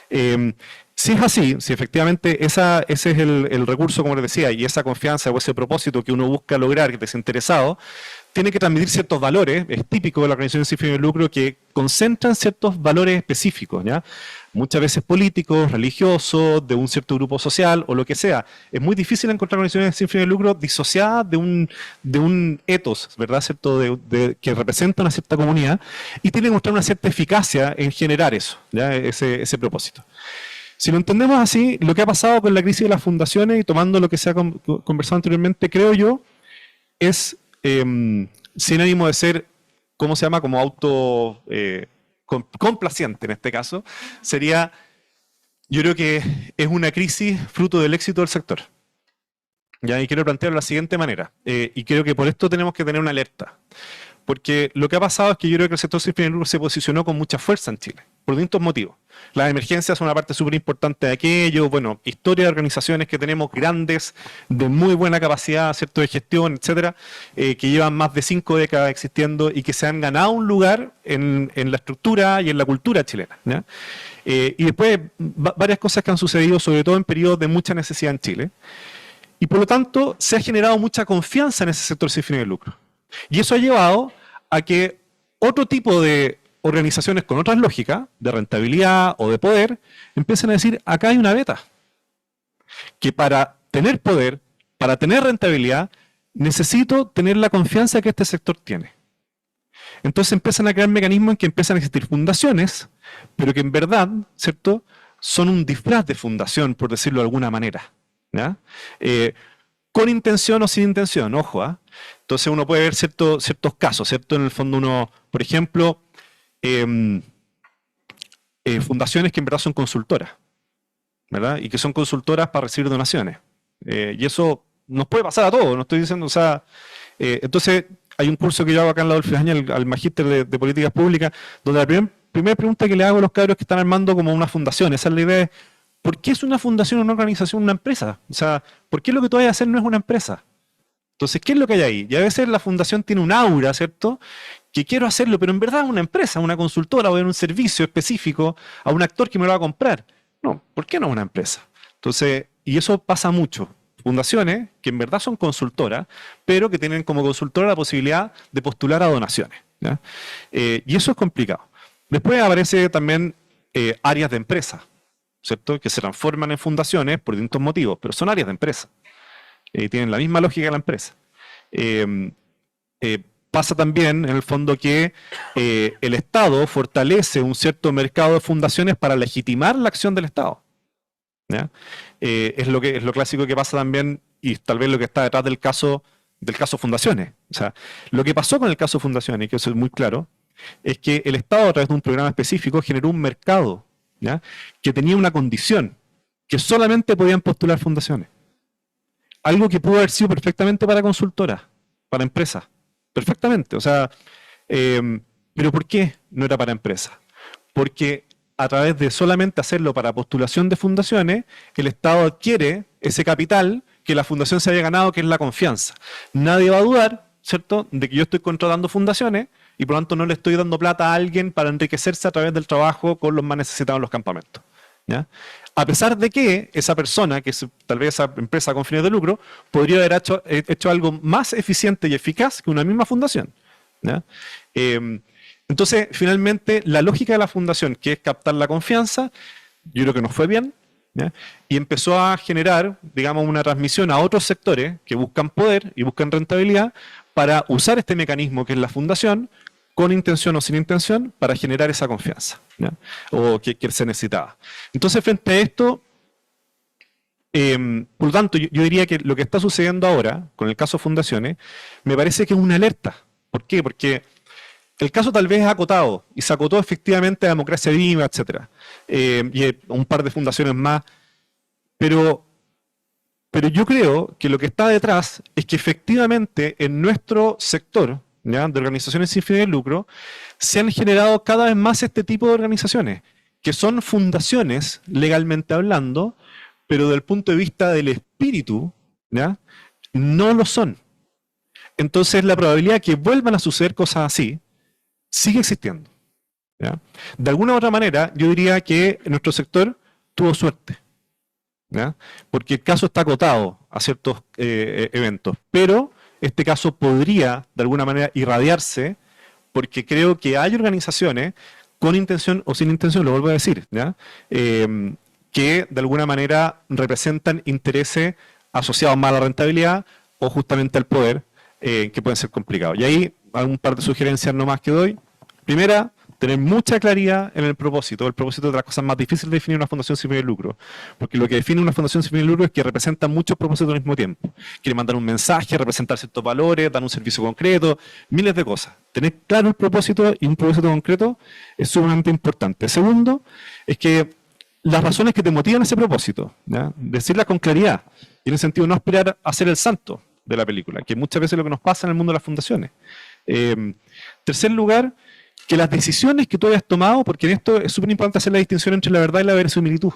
Si es así, si efectivamente ese es el recurso, como les decía, y esa confianza o ese propósito que uno busca lograr, que es desinteresado, tiene que transmitir ciertos valores, es típico de la organización sin fines de lucro, que concentran ciertos valores específicos, ¿ya? Muchas veces políticos, religiosos, de un cierto grupo social o lo que sea. Es muy difícil encontrar organizaciones sin fines de lucro disociadas de un ethos, ¿verdad?, ¿cierto?, que representa una cierta comunidad y tiene que mostrar una cierta eficacia en generar eso, ¿ya?, ese propósito. Si lo entendemos así, lo que ha pasado con la crisis de las fundaciones y tomando lo que se ha conversado anteriormente, creo yo, es, sin ánimo de ser, ¿cómo se llama?, como complaciente en este caso, sería, yo creo que es una crisis fruto del éxito del sector. ¿Ya? Y quiero plantearlo de la siguiente manera, y creo que por esto tenemos que tener una alerta. Porque lo que ha pasado es que yo creo que el sector sin fines de lucro se posicionó con mucha fuerza en Chile, por distintos motivos. Las emergencias son una parte súper importante de aquello, bueno, historia de organizaciones que tenemos grandes, de muy buena capacidad, ¿cierto?, de gestión, etcétera, que llevan más de 5 décadas existiendo y que se han ganado un lugar en la estructura y en la cultura chilena, ¿ya? Y después varias cosas que han sucedido, sobre todo en periodos de mucha necesidad en Chile, y por lo tanto se ha generado mucha confianza en ese sector sin fines de lucro. Y eso ha llevado a que otro tipo de organizaciones con otras lógicas, de rentabilidad o de poder, empiecen a decir, acá hay una beta, que para tener poder, para tener rentabilidad, necesito tener la confianza que este sector tiene. Entonces empiezan a crear mecanismos en que empiezan a existir fundaciones, pero que en verdad, ¿cierto?, son un disfraz de fundación, por decirlo de alguna manera, ¿ya? Con intención o sin intención, ojo, ¿ah? Entonces uno puede ver ciertos casos, ¿cierto? En el fondo uno, por ejemplo, fundaciones que en verdad son consultoras, ¿verdad? Y que son consultoras para recibir donaciones. Y eso nos puede pasar a todos, no estoy diciendo, o sea, entonces hay un curso que yo hago acá en la Adolfo Ibáñez, al Magíster de Políticas Públicas, donde la primera pregunta que le hago a los cabros que están armando como una fundación, esa es la idea, ¿por qué es una fundación, una organización, una empresa? O sea, ¿por qué lo que tú vas a hacer no es una empresa? Entonces, ¿qué es lo que hay ahí? Y a veces la fundación tiene un aura, ¿cierto?, que quiero hacerlo, pero en verdad es una empresa, una consultora, voy a dar un servicio específico a un actor que me lo va a comprar. No, ¿por qué no es una empresa? Entonces, y eso pasa mucho. Fundaciones que en verdad son consultoras, pero que tienen como consultora la posibilidad de postular a donaciones, ¿ya? Y eso es complicado. Después aparece también áreas de empresa, ¿cierto?, que se transforman en fundaciones por distintos motivos, pero son áreas de empresa. Tienen la misma lógica que la empresa. Pasa también, en el fondo, que el Estado fortalece un cierto mercado de fundaciones para legitimar la acción del Estado, ¿ya? Es lo clásico que pasa también, y tal vez lo que está detrás del caso fundaciones. O sea, lo que pasó con el caso fundaciones, y que eso es muy claro, es que el Estado, a través de un programa específico, generó un mercado, ¿ya?, que tenía una condición, que solamente podían postular fundaciones. Algo que pudo haber sido perfectamente para consultoras, para empresas, perfectamente. O sea, pero ¿por qué no era para empresas? Porque a través de solamente hacerlo para postulación de fundaciones, el Estado adquiere ese capital que la fundación se había ganado, que es la confianza. Nadie va a dudar, ¿cierto?, de que yo estoy contratando fundaciones y por lo tanto no le estoy dando plata a alguien para enriquecerse a través del trabajo con los más necesitados en los campamentos, ¿ya? A pesar de que esa persona, que es tal vez esa empresa con fines de lucro, podría haber hecho algo más eficiente y eficaz que una misma fundación, ¿ya? Entonces, finalmente, la lógica de la fundación, que es captar la confianza, yo creo que nos fue bien, ¿ya? Y empezó a generar, digamos, una transmisión a otros sectores que buscan poder y buscan rentabilidad para usar este mecanismo que es la fundación, con intención o sin intención, para generar esa confianza, ¿ya? O que se necesitaba. Entonces, frente a esto, por lo tanto, yo diría que lo que está sucediendo ahora, con el caso fundaciones, me parece que es una alerta. ¿Por qué? Porque el caso tal vez es acotado, y se acotó efectivamente a Democracia Viva, etc. Y un par de fundaciones más, pero yo creo que lo que está detrás es que efectivamente en nuestro sector, ¿ya?, de organizaciones sin fines de lucro, se han generado cada vez más este tipo de organizaciones, que son fundaciones, legalmente hablando, pero desde el punto de vista del espíritu, ¿ya?, no lo son. Entonces la probabilidad que vuelvan a suceder cosas así sigue existiendo, ¿ya? De alguna u otra manera, yo diría que nuestro sector tuvo suerte, ¿ya?, porque el caso está acotado a ciertos eventos, pero este caso podría de alguna manera irradiarse, porque creo que hay organizaciones con intención o sin intención, lo vuelvo a decir, ¿ya?, que de alguna manera representan intereses asociados más a la rentabilidad o justamente al poder, que pueden ser complicados. Y ahí hay un par de sugerencias nomás que doy. Primera, tener mucha claridad en el propósito. El propósito es de las cosas más difíciles de definir una fundación sin fines de lucro. Porque lo que define una fundación sin fines de lucro es que representa muchos propósitos al mismo tiempo. Quiere mandar un mensaje, representar ciertos valores, dar un servicio concreto, miles de cosas. Tener claro el propósito y un propósito concreto es sumamente importante. Segundo, es que las razones que te motivan a ese propósito, ¿ya?, decirlas con claridad. Y en el sentido de no esperar a ser el santo de la película, que muchas veces es lo que nos pasa en el mundo de las fundaciones. Tercer lugar, que las decisiones que tú hayas tomado, porque en esto es súper importante hacer la distinción entre la verdad y la verosimilitud,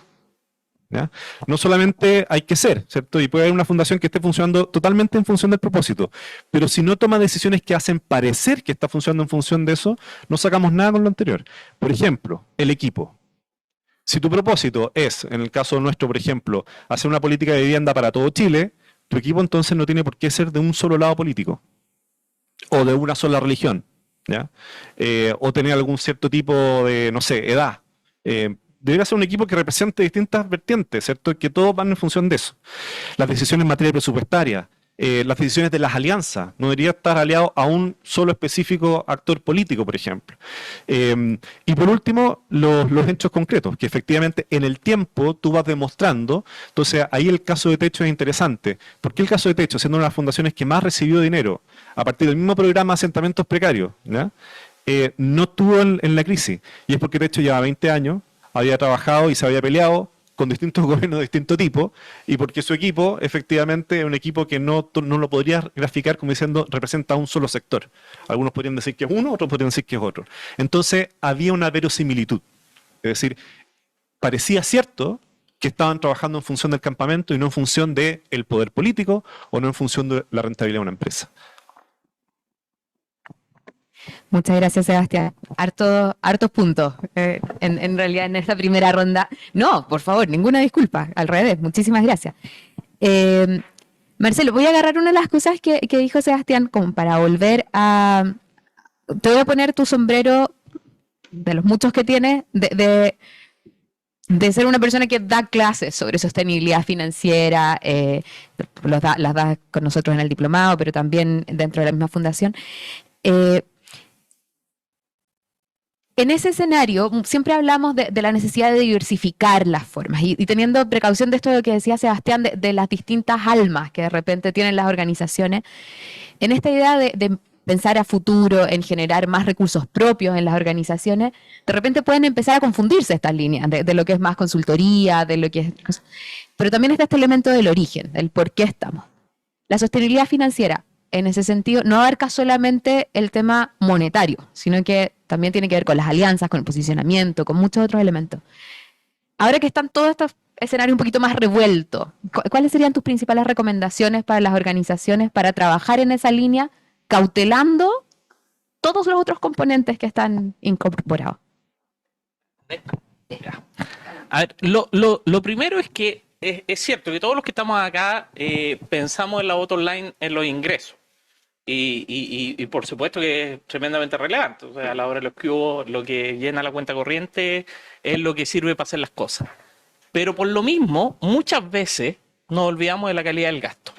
¿ya? No solamente hay que ser, ¿cierto? Y puede haber una fundación que esté funcionando totalmente en función del propósito, pero si no toma decisiones que hacen parecer que está funcionando en función de eso, no sacamos nada con lo anterior. Por ejemplo, el equipo. Si tu propósito es, en el caso nuestro, por ejemplo, hacer una política de vivienda para todo Chile, tu equipo entonces no tiene por qué ser de un solo lado político o de una sola religión, ¿ya? O tener algún cierto tipo de, no sé, edad. Debería ser un equipo que represente distintas vertientes, ¿cierto? Que todos van en función de eso. Las decisiones en materia presupuestaria, las decisiones de las alianzas. No debería estar aliado a un solo específico actor político, por ejemplo. Y por último, los hechos concretos, que efectivamente en el tiempo tú vas demostrando. Entonces, ahí el caso de Techo es interesante. ¿Por qué el caso de Techo, siendo una de las fundaciones que más recibió dinero a partir del mismo programa de asentamientos precarios, ¿ya?, no estuvo en la crisis? Y es porque Techo lleva 20 años, había trabajado y se había peleado con distintos gobiernos de distinto tipo, y porque su equipo, efectivamente, es un equipo que no lo podría graficar como diciendo representa un solo sector. Algunos podrían decir que es uno, otros podrían decir que es otro. Entonces, había una verosimilitud. Es decir, parecía cierto que estaban trabajando en función del campamento y no en función del poder político o no en función de la rentabilidad de una empresa. Muchas gracias, Sebastián. Hartos puntos, en realidad, en esta primera ronda. No, por favor, ninguna disculpa. Al revés, muchísimas gracias. Marcelo, voy a agarrar una de las cosas que dijo Sebastián como para volver a... Te voy a poner tu sombrero, de los muchos que tienes, de ser una persona que da clases sobre sostenibilidad financiera, las da con nosotros en el diplomado, pero también dentro de la misma fundación. En ese escenario, siempre hablamos de la necesidad de diversificar las formas y teniendo precaución de esto de lo que decía Sebastián, de las distintas almas que de repente tienen las organizaciones, en esta idea de pensar a futuro, en generar más recursos propios en las organizaciones, de repente pueden empezar a confundirse estas líneas de lo que es más consultoría, de lo que es... Pero también está este elemento del origen, del por qué estamos. La sostenibilidad financiera, en ese sentido, no abarca solamente el tema monetario, sino que también tiene que ver con las alianzas, con el posicionamiento, con muchos otros elementos. Ahora que están todos estos escenarios un poquito más revueltos, ¿cuáles serían tus principales recomendaciones para las organizaciones para trabajar en esa línea, cautelando todos los otros componentes que están incorporados? A ver, lo primero es que es cierto que todos los que estamos acá pensamos en la bottom line en los ingresos. Y por supuesto que es tremendamente relevante. O sea, a la hora de los cubos, lo que llena la cuenta corriente es lo que sirve para hacer las cosas. Pero por lo mismo, muchas veces nos olvidamos de la calidad del gasto.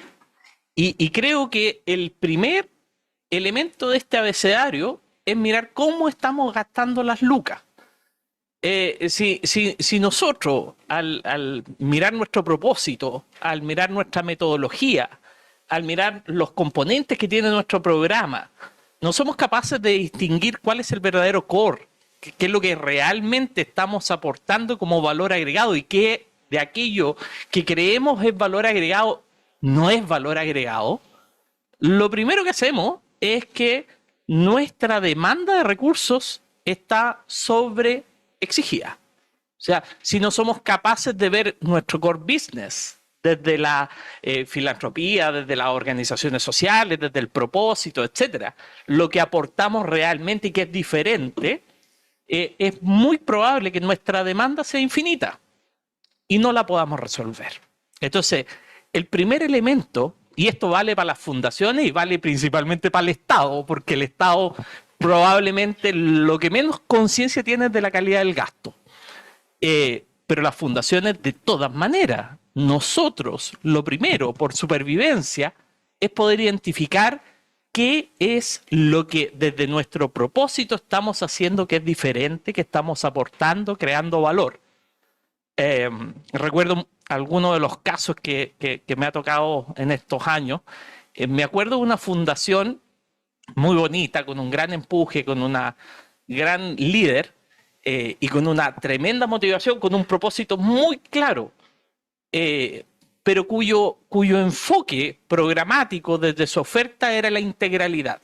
Y creo que el primer elemento de este abecedario es mirar cómo estamos gastando las lucas. Si nosotros, al mirar nuestro propósito, al mirar nuestra metodología, al mirar los componentes que tiene nuestro programa, no somos capaces de distinguir cuál es el verdadero core, qué es lo que realmente estamos aportando como valor agregado y qué de aquello que creemos es valor agregado no es valor agregado, lo primero que hacemos es que nuestra demanda de recursos está sobre exigida. O sea, si no somos capaces de ver nuestro core business desde la filantropía, desde las organizaciones sociales, desde el propósito, etcétera, lo que aportamos realmente y que es diferente, es muy probable que nuestra demanda sea infinita y no la podamos resolver. Entonces, el primer elemento, y esto vale para las fundaciones y vale principalmente para el Estado, porque el Estado probablemente lo que menos conciencia tiene es de la calidad del gasto. Pero las fundaciones de todas maneras, nosotros lo primero por supervivencia es poder identificar qué es lo que desde nuestro propósito estamos haciendo que es diferente, que estamos aportando, creando valor. Recuerdo algunos de los casos que me ha tocado en estos años. Me acuerdo de una fundación muy bonita, con un gran empuje, con una gran líder y con una tremenda motivación, con un propósito muy claro, pero cuyo enfoque programático desde su oferta era la integralidad.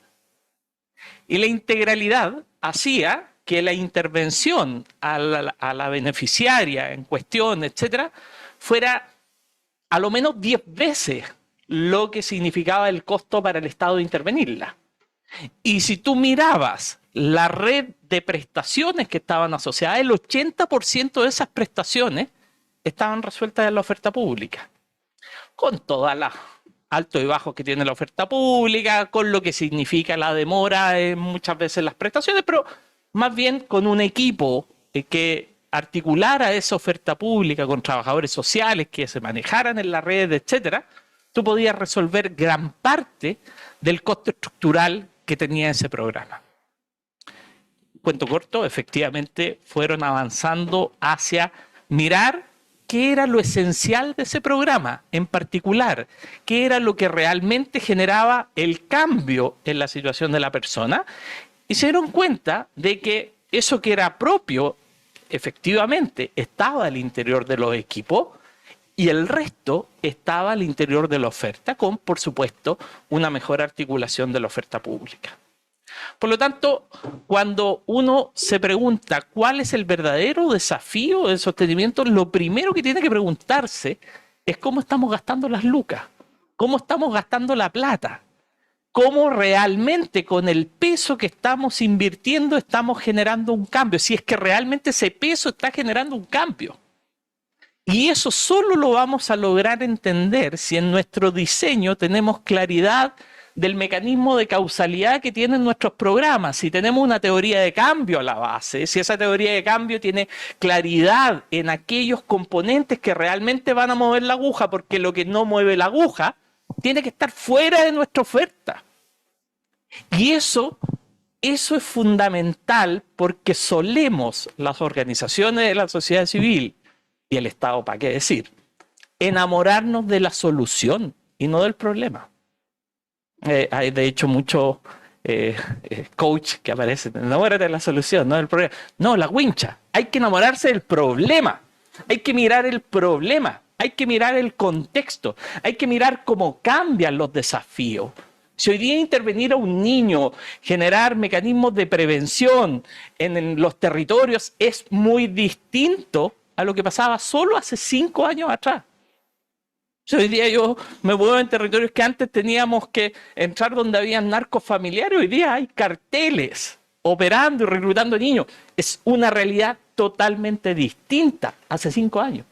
Y la integralidad hacía que la intervención a la beneficiaria en cuestión, etcétera, fuera a lo menos 10 veces lo que significaba el costo para el Estado de intervenirla. Y si tú mirabas la red de prestaciones que estaban asociadas, el 80% de esas prestaciones estaban resueltas en la oferta pública. Con todas las altos y bajos que tiene la oferta pública, con lo que significa la demora en muchas veces las prestaciones, pero más bien con un equipo que articulara esa oferta pública con trabajadores sociales que se manejaran en la red, etcétera, tú podías resolver gran parte del costo estructural que tenía ese programa. Cuento corto, efectivamente fueron avanzando hacia mirar qué era lo esencial de ese programa, en particular, qué era lo que realmente generaba el cambio en la situación de la persona, y se dieron cuenta de que eso que era propio, efectivamente, estaba al interior de los equipos, y el resto estaba al interior de la oferta, con, por supuesto, una mejor articulación de la oferta pública. Por lo tanto, cuando uno se pregunta cuál es el verdadero desafío del sostenimiento, lo primero que tiene que preguntarse es cómo estamos gastando las lucas, cómo estamos gastando la plata, cómo realmente con el peso que estamos invirtiendo estamos generando un cambio, si es que realmente ese peso está generando un cambio. Y eso solo lo vamos a lograr entender si en nuestro diseño tenemos claridad del mecanismo de causalidad que tienen nuestros programas. Si tenemos una teoría de cambio a la base, si esa teoría de cambio tiene claridad en aquellos componentes que realmente van a mover la aguja, porque lo que no mueve la aguja tiene que estar fuera de nuestra oferta. Y eso es fundamental porque solemos, las organizaciones de la sociedad civil y el Estado, ¿para qué decir?, enamorarnos de la solución y no del problema. Hay de hecho muchos coach que aparecen. Enamórate de la solución, no del problema. No, la wincha. Hay que enamorarse del problema. Hay que mirar el problema. Hay que mirar el contexto. Hay que mirar cómo cambian los desafíos. Si hoy día intervenir a un niño, generar mecanismos de prevención en los territorios es muy distinto a lo que pasaba solo hace 5 años atrás. Hoy día yo me muevo en territorios que antes teníamos que entrar donde había narcos familiares. Hoy día hay carteles operando y reclutando niños. Es una realidad totalmente distinta hace 5 años.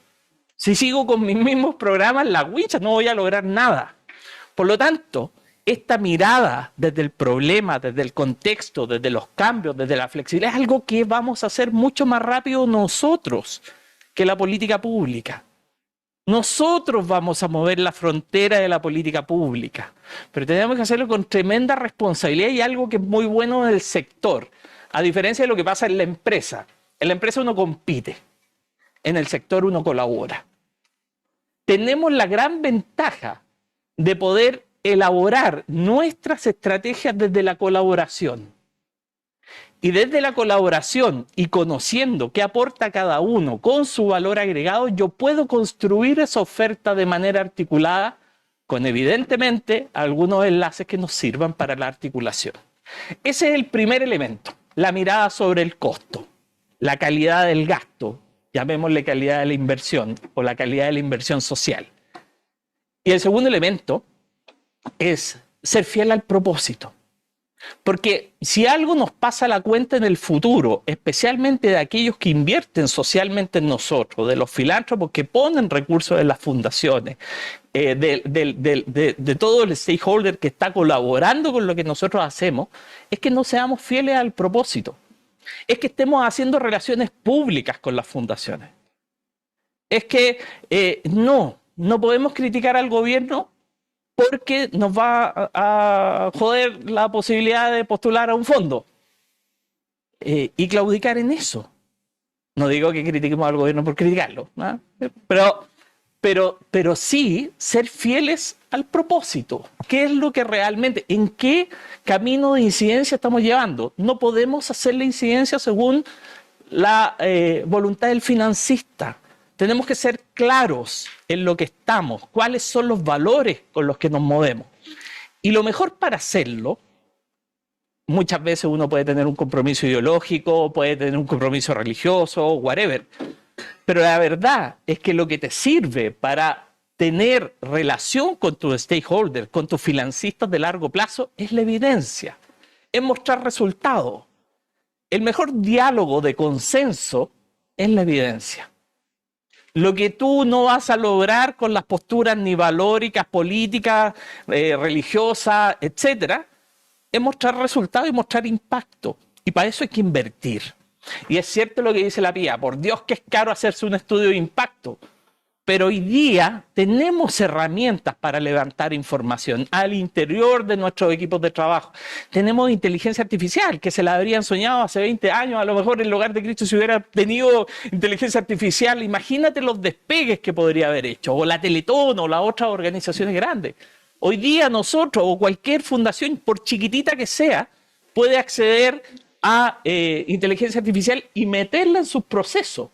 Si sigo con mis mismos programas, la wincha, no voy a lograr nada. Por lo tanto, esta mirada desde el problema, desde el contexto, desde los cambios, desde la flexibilidad, es algo que vamos a hacer mucho más rápido nosotros que la política pública. Nosotros vamos a mover la frontera de la política pública, pero tenemos que hacerlo con tremenda responsabilidad y algo que es muy bueno en el sector, a diferencia de lo que pasa en la empresa. En la empresa uno compite, en el sector uno colabora. Tenemos la gran ventaja de poder elaborar nuestras estrategias desde la colaboración. Y desde la colaboración y conociendo qué aporta cada uno con su valor agregado, yo puedo construir esa oferta de manera articulada con, evidentemente, algunos enlaces que nos sirvan para la articulación. Ese es el primer elemento, la mirada sobre el costo, la calidad del gasto, llamémosle calidad de la inversión o la calidad de la inversión social. Y el segundo elemento es ser fiel al propósito. Porque si algo nos pasa a la cuenta en el futuro, especialmente de aquellos que invierten socialmente en nosotros, de los filántropos que ponen recursos en las fundaciones, de todo el stakeholder que está colaborando con lo que nosotros hacemos, es que no seamos fieles al propósito. Es que estemos haciendo relaciones públicas con las fundaciones. Es que no podemos criticar al gobierno porque nos va a joder la posibilidad de postular a un fondo. Y claudicar en eso. No digo que critiquemos al gobierno por criticarlo, ¿no? Pero sí ser fieles al propósito. ¿Qué es lo que realmente, en qué camino de incidencia estamos llevando? No podemos hacer la incidencia según la voluntad del financista. Tenemos que ser claros en lo que estamos, cuáles son los valores con los que nos movemos. Y lo mejor para hacerlo, muchas veces uno puede tener un compromiso ideológico, puede tener un compromiso religioso, whatever. Pero la verdad es que lo que te sirve para tener relación con tus stakeholders, con tus financistas de largo plazo, es la evidencia, es mostrar resultados. El mejor diálogo de consenso es la evidencia. Lo que tú no vas a lograr con las posturas ni valóricas, políticas, religiosas, etcétera, es mostrar resultados y mostrar impacto. Y para eso hay que invertir. Y es cierto lo que dice la Pía, por Dios que es caro hacerse un estudio de impacto. Pero hoy día tenemos herramientas para levantar información al interior de nuestros equipos de trabajo. Tenemos inteligencia artificial, que se la habrían soñado hace 20 años. A lo mejor el Hogar de Cristo, si hubiera tenido inteligencia artificial, imagínate los despegues que podría haber hecho. O la Teletón o las otras organizaciones grandes. Hoy día nosotros o cualquier fundación, por chiquitita que sea, puede acceder a inteligencia artificial y meterla en sus procesos.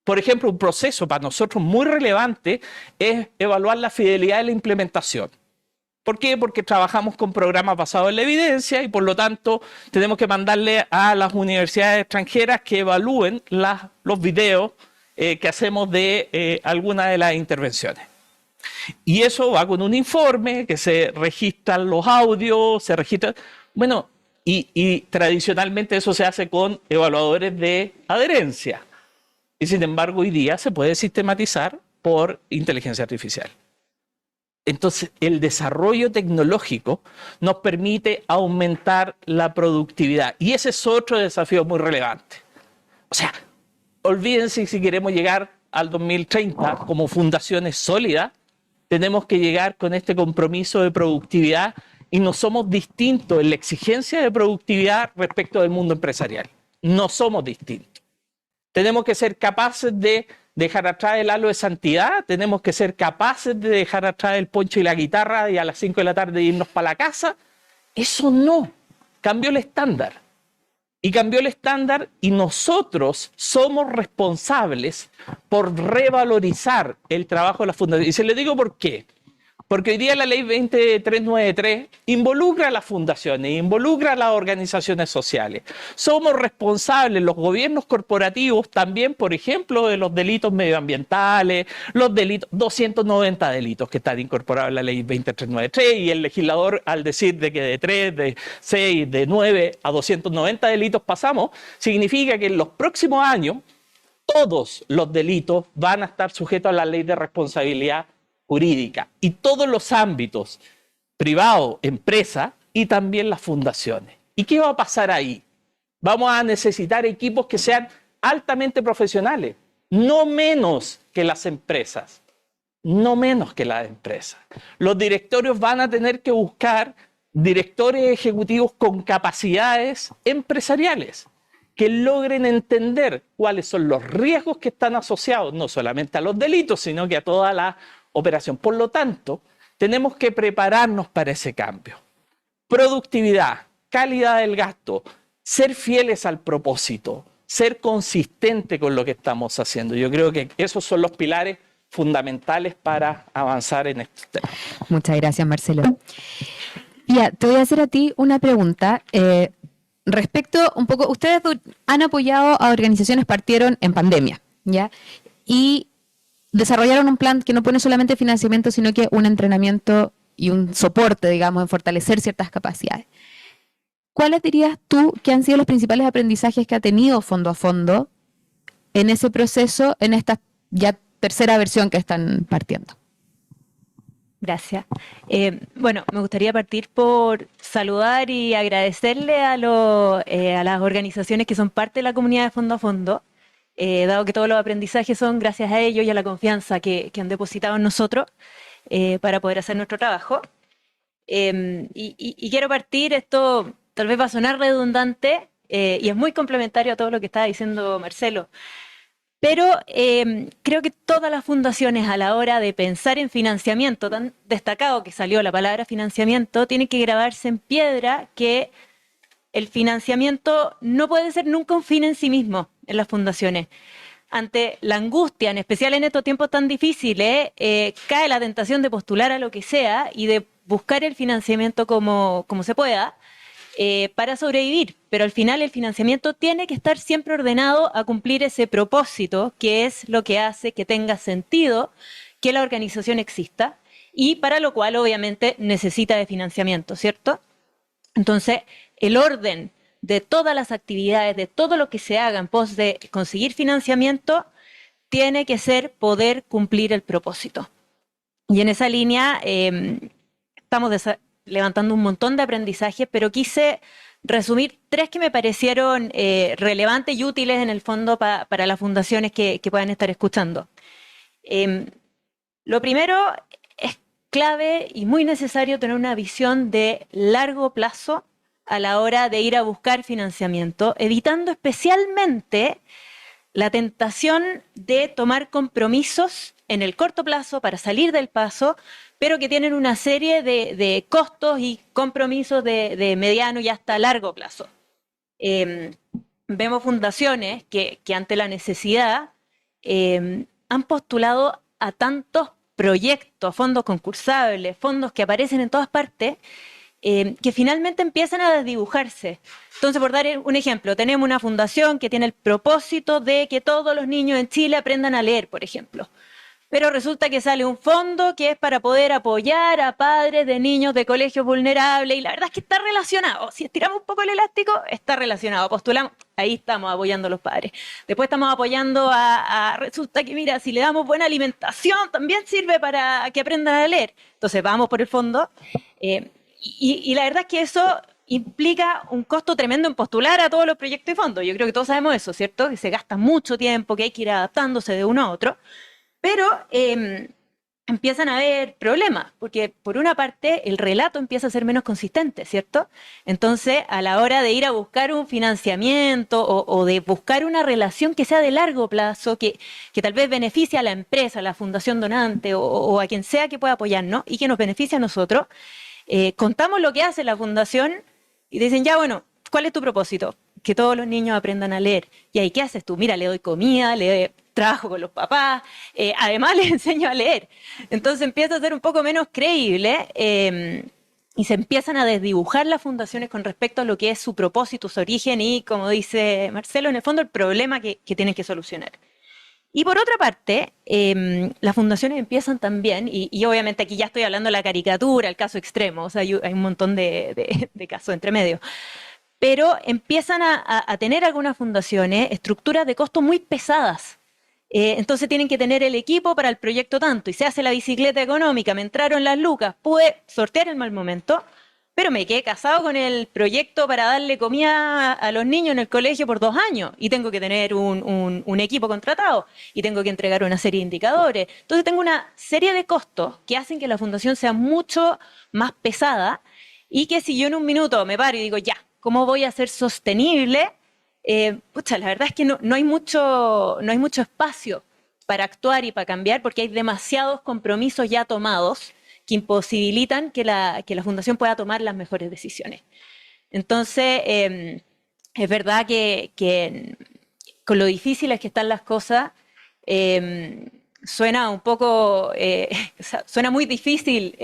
Por ejemplo, un proceso para nosotros muy relevante es evaluar la fidelidad de la implementación. ¿Por qué? Porque trabajamos con programas basados en la evidencia y por lo tanto tenemos que mandarle a las universidades extranjeras que evalúen los videos que hacemos de alguna de las intervenciones. Y eso va con un informe que se registran los audios, se registra... Bueno, y tradicionalmente eso se hace con evaluadores de adherencia. Y sin embargo, hoy día se puede sistematizar por inteligencia artificial. Entonces, el desarrollo tecnológico nos permite aumentar la productividad. Y ese es otro desafío muy relevante. O sea, olvídense si queremos llegar al 2030 como fundaciones sólidas, tenemos que llegar con este compromiso de productividad y no somos distintos en la exigencia de productividad respecto del mundo empresarial. No somos distintos. Tenemos que ser capaces de dejar atrás el halo de santidad, tenemos que ser capaces de dejar atrás el poncho y la guitarra y a las 5 de la tarde irnos para la casa. Eso no. cambió el estándar. Y cambió el estándar y nosotros somos responsables por revalorizar el trabajo de la fundación. Y se lo digo por qué. Porque hoy día la ley 20393 involucra a las fundaciones, involucra a las organizaciones sociales. Somos responsables, los gobiernos corporativos, también, por ejemplo, de los delitos medioambientales, los delitos, 290 delitos que están incorporados en la ley 20393, y el legislador, al decir de que de 3, de 6, de 9 a 290 delitos pasamos, significa que en los próximos años todos los delitos van a estar sujetos a la ley de responsabilidad jurídica, y todos los ámbitos, privado, empresa y también las fundaciones. ¿Y qué va a pasar ahí? Vamos a necesitar equipos que sean altamente profesionales, no menos que las empresas, no menos que las empresas. Los directorios van a tener que buscar directores ejecutivos con capacidades empresariales, que logren entender cuáles son los riesgos que están asociados no solamente a los delitos, sino que a toda la operación. Por lo tanto, tenemos que prepararnos para ese cambio. Productividad, calidad del gasto, ser fieles al propósito, ser consistente con lo que estamos haciendo. Yo creo que esos son los pilares fundamentales para avanzar en estos temas. Muchas gracias, Marcelo. Ya, te voy a hacer a ti una pregunta. Respecto un poco, ustedes han apoyado a organizaciones, partieron en pandemia, ¿ya? Y desarrollaron un plan que no pone solamente financiamiento, sino que un entrenamiento y un soporte, digamos, en fortalecer ciertas capacidades. ¿Cuáles dirías tú que han sido los principales aprendizajes que ha tenido Fondo a Fondo en ese proceso, en esta ya tercera versión que están partiendo? Gracias. Bueno, me gustaría partir por saludar y agradecerle a las organizaciones que son parte de la comunidad de Fondo a Fondo, dado que todos los aprendizajes son gracias a ellos y a la confianza que han depositado en nosotros para poder hacer nuestro trabajo. Y quiero partir, esto tal vez va a sonar redundante y es muy complementario a todo lo que estaba diciendo Marcelo, pero creo que todas las fundaciones, a la hora de pensar en financiamiento, tan destacado que salió la palabra financiamiento, tienen que grabarse en piedra que el financiamiento no puede ser nunca un fin en sí mismo en las fundaciones. Ante la angustia, en especial en estos tiempos tan difíciles, cae la tentación de postular a lo que sea y de buscar el financiamiento como se pueda para sobrevivir. Pero al final el financiamiento tiene que estar siempre ordenado a cumplir ese propósito, que es lo que hace que tenga sentido que la organización exista, y para lo cual obviamente necesita de financiamiento, ¿cierto? Entonces, el orden de todas las actividades, de todo lo que se haga en pos de conseguir financiamiento, tiene que ser poder cumplir el propósito. Y en esa línea estamos levantando un montón de aprendizajes, pero quise resumir 3 que me parecieron relevantes y útiles en el fondo para las fundaciones que puedan estar escuchando. Lo primero, es clave y muy necesario tener una visión de largo plazo a la hora de ir a buscar financiamiento, evitando especialmente la tentación de tomar compromisos en el corto plazo para salir del paso, pero que tienen una serie de costos y compromisos de mediano y hasta largo plazo. Vemos fundaciones que ante la necesidad han postulado a tantos proyectos, fondos concursables, fondos que aparecen en todas partes, que finalmente empiezan a desdibujarse. Entonces, por dar un ejemplo, tenemos una fundación que tiene el propósito de que todos los niños en Chile aprendan a leer, por ejemplo. Pero resulta que sale un fondo que es para poder apoyar a padres de niños de colegios vulnerables, y la verdad es que está relacionado. Si estiramos un poco el elástico, está relacionado. Postulamos, ahí estamos apoyando a los padres. Después estamos apoyando resulta que, mira, si le damos buena alimentación, también sirve para que aprendan a leer. Entonces, vamos por el fondo. Y la verdad es que eso implica un costo tremendo en postular a todos los proyectos y fondos. Yo creo que todos sabemos eso, ¿cierto? Que se gasta mucho tiempo, que hay que ir adaptándose de uno a otro. Pero empiezan a haber problemas, porque por una parte el relato empieza a ser menos consistente, ¿cierto? Entonces, a la hora de ir a buscar un financiamiento o de buscar una relación que sea de largo plazo, que tal vez beneficie a la empresa, a la fundación donante o a quien sea que pueda apoyarnos y que nos beneficie a nosotros, contamos lo que hace la fundación, y te dicen, ya bueno, ¿cuál es tu propósito? Que todos los niños aprendan a leer. ¿Y ahí qué haces tú? Mira, le doy comida, trabajo con los papás, además les enseño a leer. Entonces empieza a ser un poco menos creíble y se empiezan a desdibujar las fundaciones con respecto a lo que es su propósito, su origen y, como dice Marcelo, en el fondo el problema que tienen que solucionar. Y por otra parte, las fundaciones empiezan también, y obviamente aquí ya estoy hablando de la caricatura, el caso extremo, o sea, hay un montón de casos entre medio, pero empiezan a tener algunas fundaciones estructuras de costo muy pesadas. Entonces tienen que tener el equipo para el proyecto tanto, y se hace la bicicleta económica, me entraron las lucas, pude sortear el mal momento, pero me quedé casado con el proyecto para darle comida a los niños en el colegio por 2 años y tengo que tener un equipo contratado y tengo que entregar una serie de indicadores. Entonces tengo una serie de costos que hacen que la fundación sea mucho más pesada y que si yo en un minuto me paro y digo, ya, ¿cómo voy a ser sostenible? La verdad es que no hay mucho espacio para actuar y para cambiar porque hay demasiados compromisos ya tomados que imposibilitan que la fundación pueda tomar las mejores decisiones. Entonces, es verdad que con lo difíciles que están las cosas, suena un poco, suena muy difícil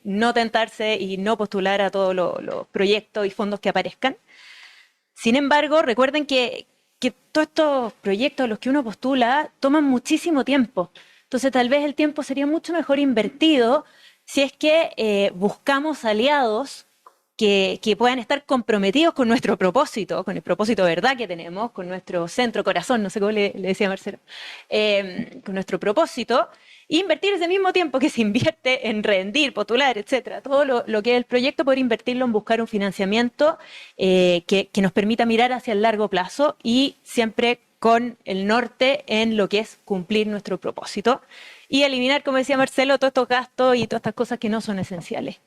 no tentarse y no postular a todos los proyectos y fondos que aparezcan. Sin embargo, recuerden que todos estos proyectos a los que uno postula toman muchísimo tiempo. Entonces, tal vez el tiempo sería mucho mejor invertido si es que buscamos aliados que puedan estar comprometidos con nuestro propósito, con el propósito de verdad que tenemos, con nuestro centro corazón, no sé cómo le decía Marcelo, con nuestro propósito, e invertir ese mismo tiempo que se invierte en rendir, postular, etcétera, todo lo que es el proyecto, poder invertirlo en buscar un financiamiento que nos permita mirar hacia el largo plazo y siempre con el norte en lo que es cumplir nuestro propósito y eliminar, como decía Marcelo, todos estos gastos y todas estas cosas que no son esenciales.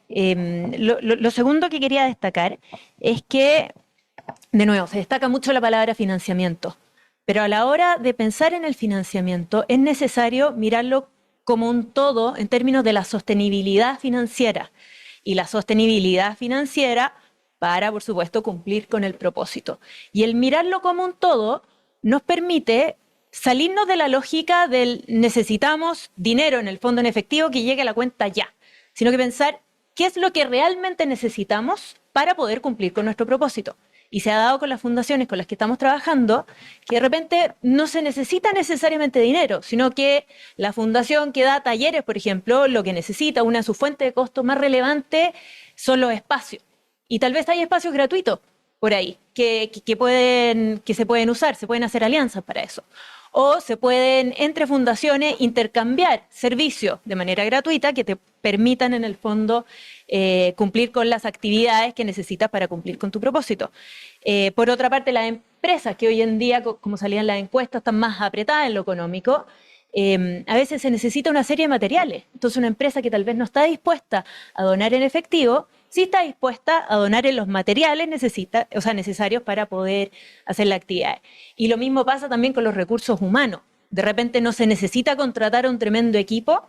Lo segundo que quería destacar es que, de nuevo, se destaca mucho la palabra financiamiento, pero a la hora de pensar en el financiamiento es necesario mirarlo como un todo en términos de la sostenibilidad financiera. Y la sostenibilidad financiera para, por supuesto, cumplir con el propósito. Y el mirarlo como un todo nos permite salirnos de la lógica del necesitamos dinero en el fondo en efectivo que llegue a la cuenta ya, sino que pensar qué es lo que realmente necesitamos para poder cumplir con nuestro propósito. Y se ha dado con las fundaciones con las que estamos trabajando que de repente no se necesita necesariamente dinero, sino que la fundación que da talleres, por ejemplo, lo que necesita, una de sus fuentes de costo más relevantes son los espacios. Y tal vez hay espacios gratuitos por ahí que se pueden usar, se pueden hacer alianzas para eso. O se pueden, entre fundaciones, intercambiar servicios de manera gratuita que te permitan, en el fondo, cumplir con las actividades que necesitas para cumplir con tu propósito. Por otra parte, las empresas que hoy en día, como salían las encuestas, están más apretadas en lo económico, a veces se necesita una serie de materiales. Entonces, una empresa que tal vez no está dispuesta a donar en efectivo, sí está dispuesta a donar en los materiales necesarios para poder hacer la actividad. Y lo mismo pasa también con los recursos humanos. De repente no se necesita contratar a un tremendo equipo,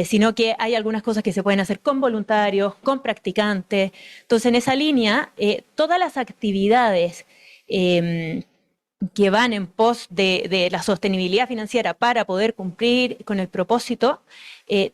sino que hay algunas cosas que se pueden hacer con voluntarios, con practicantes. Entonces, en esa línea, todas las actividades que van en pos de la sostenibilidad financiera para poder cumplir con el propósito,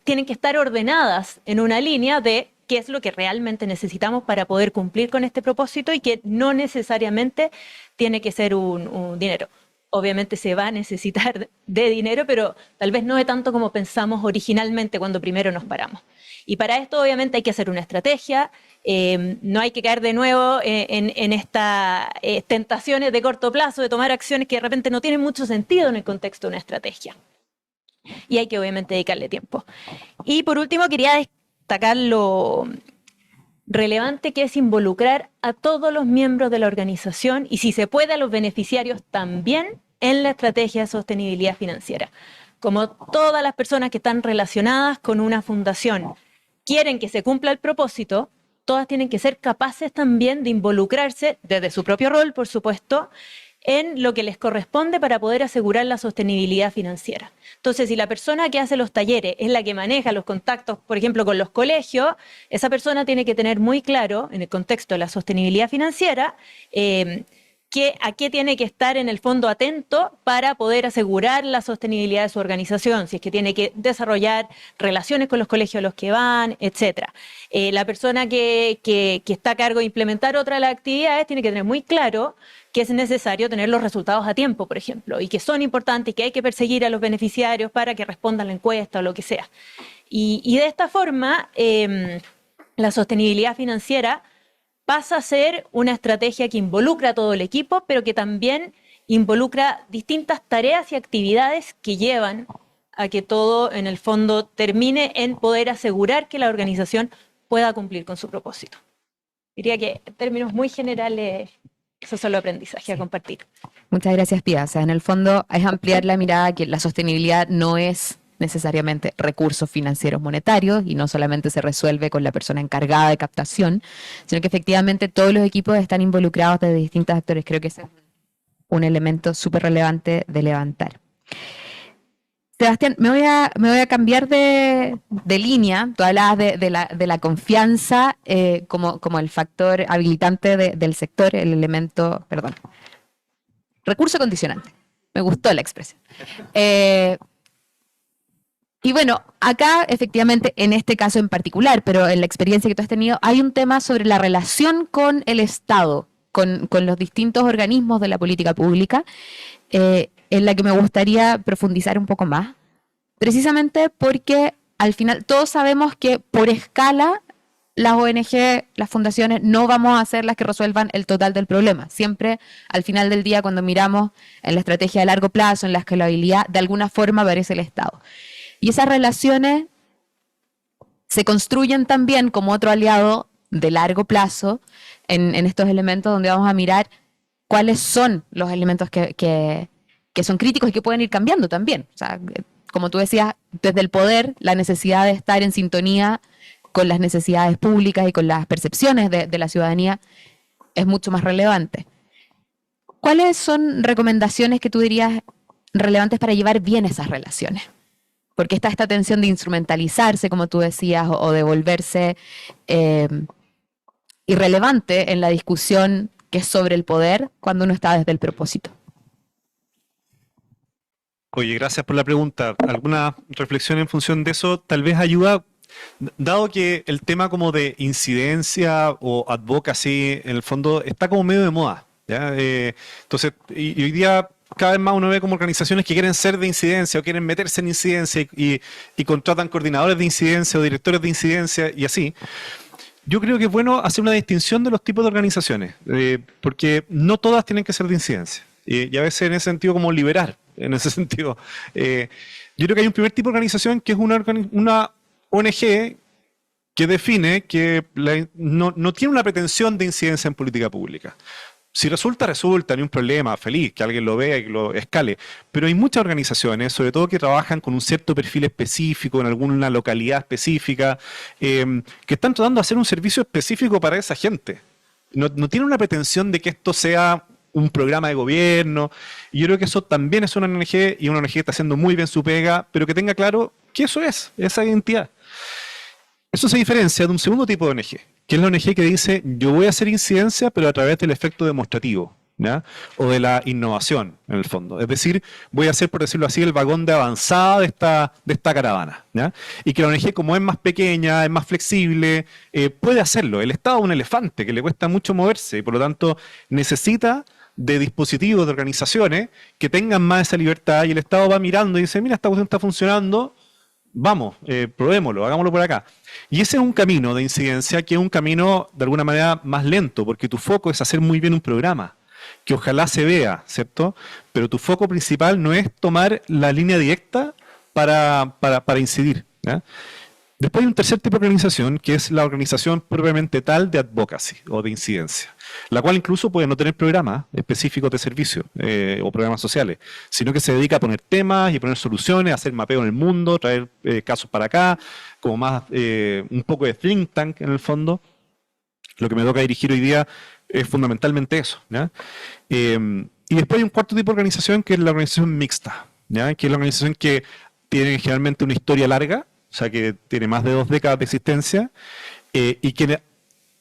tienen que estar ordenadas en una línea de qué es lo que realmente necesitamos para poder cumplir con este propósito y que no necesariamente tiene que ser un dinero. Obviamente se va a necesitar de dinero, pero tal vez no de tanto como pensamos originalmente cuando primero nos paramos. Y para esto obviamente hay que hacer una estrategia, no hay que caer de nuevo en estas tentaciones de corto plazo, de tomar acciones que de repente no tienen mucho sentido en el contexto de una estrategia. Y hay que obviamente dedicarle tiempo. Y por último quería destacar lo relevante que es involucrar a todos los miembros de la organización y si se puede a los beneficiarios también en la estrategia de sostenibilidad financiera. Como todas las personas que están relacionadas con una fundación quieren que se cumpla el propósito, todas tienen que ser capaces también de involucrarse desde su propio rol, por supuesto, en lo que les corresponde para poder asegurar la sostenibilidad financiera. Entonces, si la persona que hace los talleres es la que maneja los contactos, por ejemplo, con los colegios, esa persona tiene que tener muy claro, en el contexto de la sostenibilidad financiera, a qué tiene que estar en el fondo atento para poder asegurar la sostenibilidad de su organización, si es que tiene que desarrollar relaciones con los colegios a los que van, etc. La persona que está a cargo de implementar otra de las actividades tiene que tener muy claro que es necesario tener los resultados a tiempo, por ejemplo, y que son importantes y que hay que perseguir a los beneficiarios para que respondan la encuesta o lo que sea. Y de esta forma, la sostenibilidad financiera pasa a ser una estrategia que involucra a todo el equipo, pero que también involucra distintas tareas y actividades que llevan a que todo, en el fondo, termine en poder asegurar que la organización pueda cumplir con su propósito. Diría que en términos muy generales, esos son los aprendizajes a compartir. Muchas gracias, Pia. O sea, en el fondo es ampliar la mirada que la sostenibilidad no es necesariamente recursos financieros monetarios y no solamente se resuelve con la persona encargada de captación, sino que efectivamente todos los equipos están involucrados desde distintos actores. Creo que ese es un elemento súper relevante de levantar. Sebastián, me voy a cambiar de línea. Tú hablabas de la confianza como el factor habilitante del sector, el elemento, perdón, recurso condicionante. Me gustó la expresión. Y bueno, acá efectivamente, en este caso en particular, pero en la experiencia que tú has tenido, hay un tema sobre la relación con el Estado, con los distintos organismos de la política pública, en la que me gustaría profundizar un poco más, precisamente porque al final todos sabemos que por escala las ONG, las fundaciones, no vamos a ser las que resuelvan el total del problema. Siempre al final del día, cuando miramos en la estrategia de largo plazo, en la escalabilidad, de alguna forma aparece el Estado. Y esas relaciones se construyen también como otro aliado de largo plazo en estos elementos donde vamos a mirar cuáles son los elementos que son críticos y que pueden ir cambiando también. O sea, como tú decías, desde el poder, la necesidad de estar en sintonía con las necesidades públicas y con las percepciones de la ciudadanía es mucho más relevante. ¿Cuáles son recomendaciones que tú dirías relevantes para llevar bien esas relaciones? Porque está esta tensión de instrumentalizarse, como tú decías, o de volverse irrelevante en la discusión que es sobre el poder cuando uno está desde el propósito. Oye, gracias por la pregunta. ¿Alguna reflexión en función de eso? Tal vez ayuda, dado que el tema como de incidencia o advocacy, en el fondo, está como medio de moda, ¿ya? Entonces, y hoy día cada vez más uno ve como organizaciones que quieren ser de incidencia o quieren meterse en incidencia y contratan coordinadores de incidencia o directores de incidencia y así. Yo creo que es bueno hacer una distinción de los tipos de organizaciones, porque no todas tienen que ser de incidencia. Y a veces en ese sentido como liberar, en ese sentido. Yo creo que hay un primer tipo de organización que es una ONG que define que no tiene una pretensión de incidencia en política pública. Si resulta, ni un problema, feliz, que alguien lo vea y que lo escale. Pero hay muchas organizaciones, sobre todo que trabajan con un cierto perfil específico, en alguna localidad específica, que están tratando de hacer un servicio específico para esa gente. No tienen una pretensión de que esto sea un programa de gobierno. Y yo creo que eso también es una ONG, y una ONG que está haciendo muy bien su pega, pero que tenga claro que eso es, esa identidad. Eso se diferencia de un segundo tipo de ONG, que es la ONG que dice, yo voy a hacer incidencia, pero a través del efecto demostrativo, ¿ya? O de la innovación, en el fondo. Es decir, voy a ser, por decirlo así, el vagón de avanzada de esta caravana, ¿ya? Y que la ONG, como es más pequeña, es más flexible, puede hacerlo. El Estado es un elefante que le cuesta mucho moverse y por lo tanto necesita de dispositivos, de organizaciones que tengan más esa libertad, y el Estado va mirando y dice, mira, esta cuestión está funcionando, vamos, probémoslo, hagámoslo por acá. Y ese es un camino de incidencia que es un camino de alguna manera más lento, porque tu foco es hacer muy bien un programa, que ojalá se vea, ¿cierto? Pero tu foco principal no es tomar la línea directa para incidir, ¿ya? Después hay un tercer tipo de organización, que es la organización propiamente tal de advocacy o de incidencia, la cual incluso puede no tener programas específicos de servicio o programas sociales, sino que se dedica a poner temas y poner soluciones, a hacer mapeo en el mundo, traer casos para acá, como más un poco de think tank en el fondo. Lo que me toca dirigir hoy día es fundamentalmente eso, ¿ya? y después hay un cuarto tipo de organización que es la organización mixta, ¿ya? Que es la organización que tiene generalmente una historia larga, o sea que tiene más de 2 décadas de existencia, y que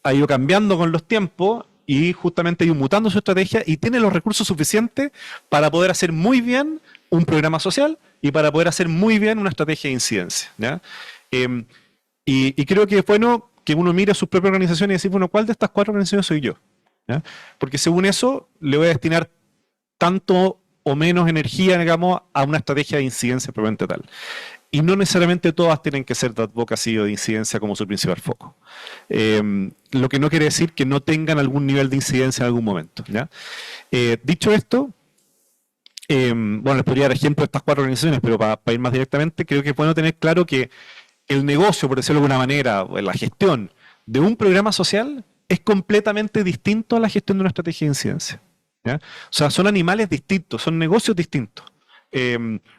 ha ido cambiando con los tiempos y justamente ha ido mutando su estrategia y tiene los recursos suficientes para poder hacer muy bien un programa social y para poder hacer muy bien una estrategia de incidencia, ¿ya? Y creo que es bueno que uno mire sus propias organizaciones y decir, bueno, ¿cuál de estas 4 organizaciones soy yo? ¿Ya? Porque según eso le voy a destinar tanto o menos energía, digamos, a una estrategia de incidencia propiamente tal. Y no necesariamente todas tienen que ser de advocacy o de incidencia como su principal foco. Lo que no quiere decir que no tengan algún nivel de incidencia en algún momento, ¿ya? Dicho esto, bueno, les podría dar ejemplo de estas 4 organizaciones, pero para ir más directamente, creo que es bueno tener claro que el negocio, por decirlo de alguna manera, o la gestión de un programa social es completamente distinto a la gestión de una estrategia de incidencia, ¿ya? O sea, son animales distintos, son negocios distintos,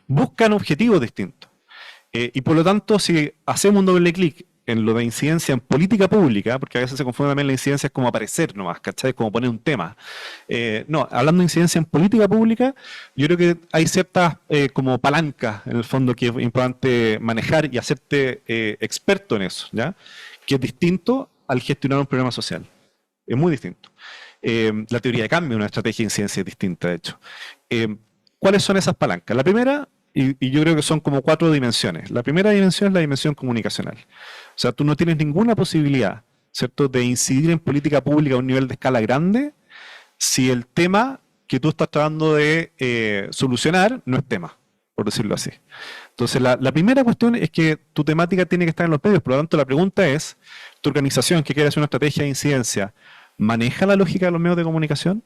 buscan objetivos distintos. Y por lo tanto, si hacemos un doble clic en lo de incidencia en política pública, porque a veces se confunde también la incidencia es como aparecer nomás, ¿cachai? Como poner un tema. No, hablando de incidencia en política pública, yo creo que hay ciertas como palancas en el fondo que es importante manejar y hacerte experto en eso, ¿ya? Que es distinto al gestionar un programa social. Es muy distinto. La teoría de cambio, una estrategia de incidencia es distinta, de hecho. ¿Cuáles son esas palancas? La primera, y yo creo que son como 4 dimensiones. La primera dimensión es la dimensión comunicacional. O sea, tú no tienes ninguna posibilidad, ¿cierto?, de incidir en política pública a un nivel de escala grande si el tema que tú estás tratando de solucionar no es tema, por decirlo así. Entonces, la primera cuestión es que tu temática tiene que estar en los medios. Por lo tanto, la pregunta es, ¿tu organización que quiere hacer una estrategia de incidencia maneja la lógica de los medios de comunicación?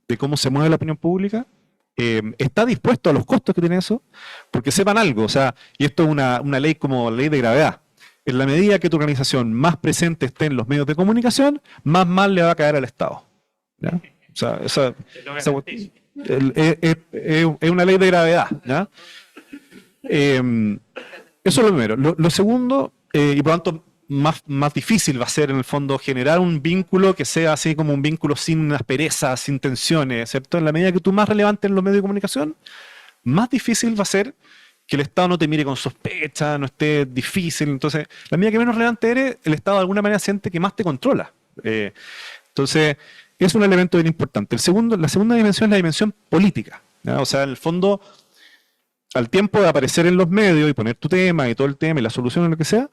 ¿De cómo se mueve la opinión pública? ¿Está dispuesto a los costos que tiene eso? Porque sepan algo, o sea, y esto es una ley como ley de gravedad. En la medida que tu organización más presente esté en los medios de comunicación, más mal le va a caer al Estado, ¿ya? O sea, es una ley de gravedad, ¿ya? Eso es lo primero. Lo segundo, y por lo tanto más difícil va a ser en el fondo generar un vínculo que sea así como un vínculo sin asperezas, sin tensiones, ¿cierto? En la medida que tú más relevante en los medios de comunicación, más difícil va a ser que el Estado no te mire con sospecha, no esté difícil. Entonces, la medida que menos relevante eres, el Estado de alguna manera siente que más te controla. Entonces, es un elemento bien importante. La segunda dimensión es la dimensión política, ¿ya? O sea, en el fondo, al tiempo de aparecer en los medios y poner tu tema y todo el tema y la solución o lo que sea,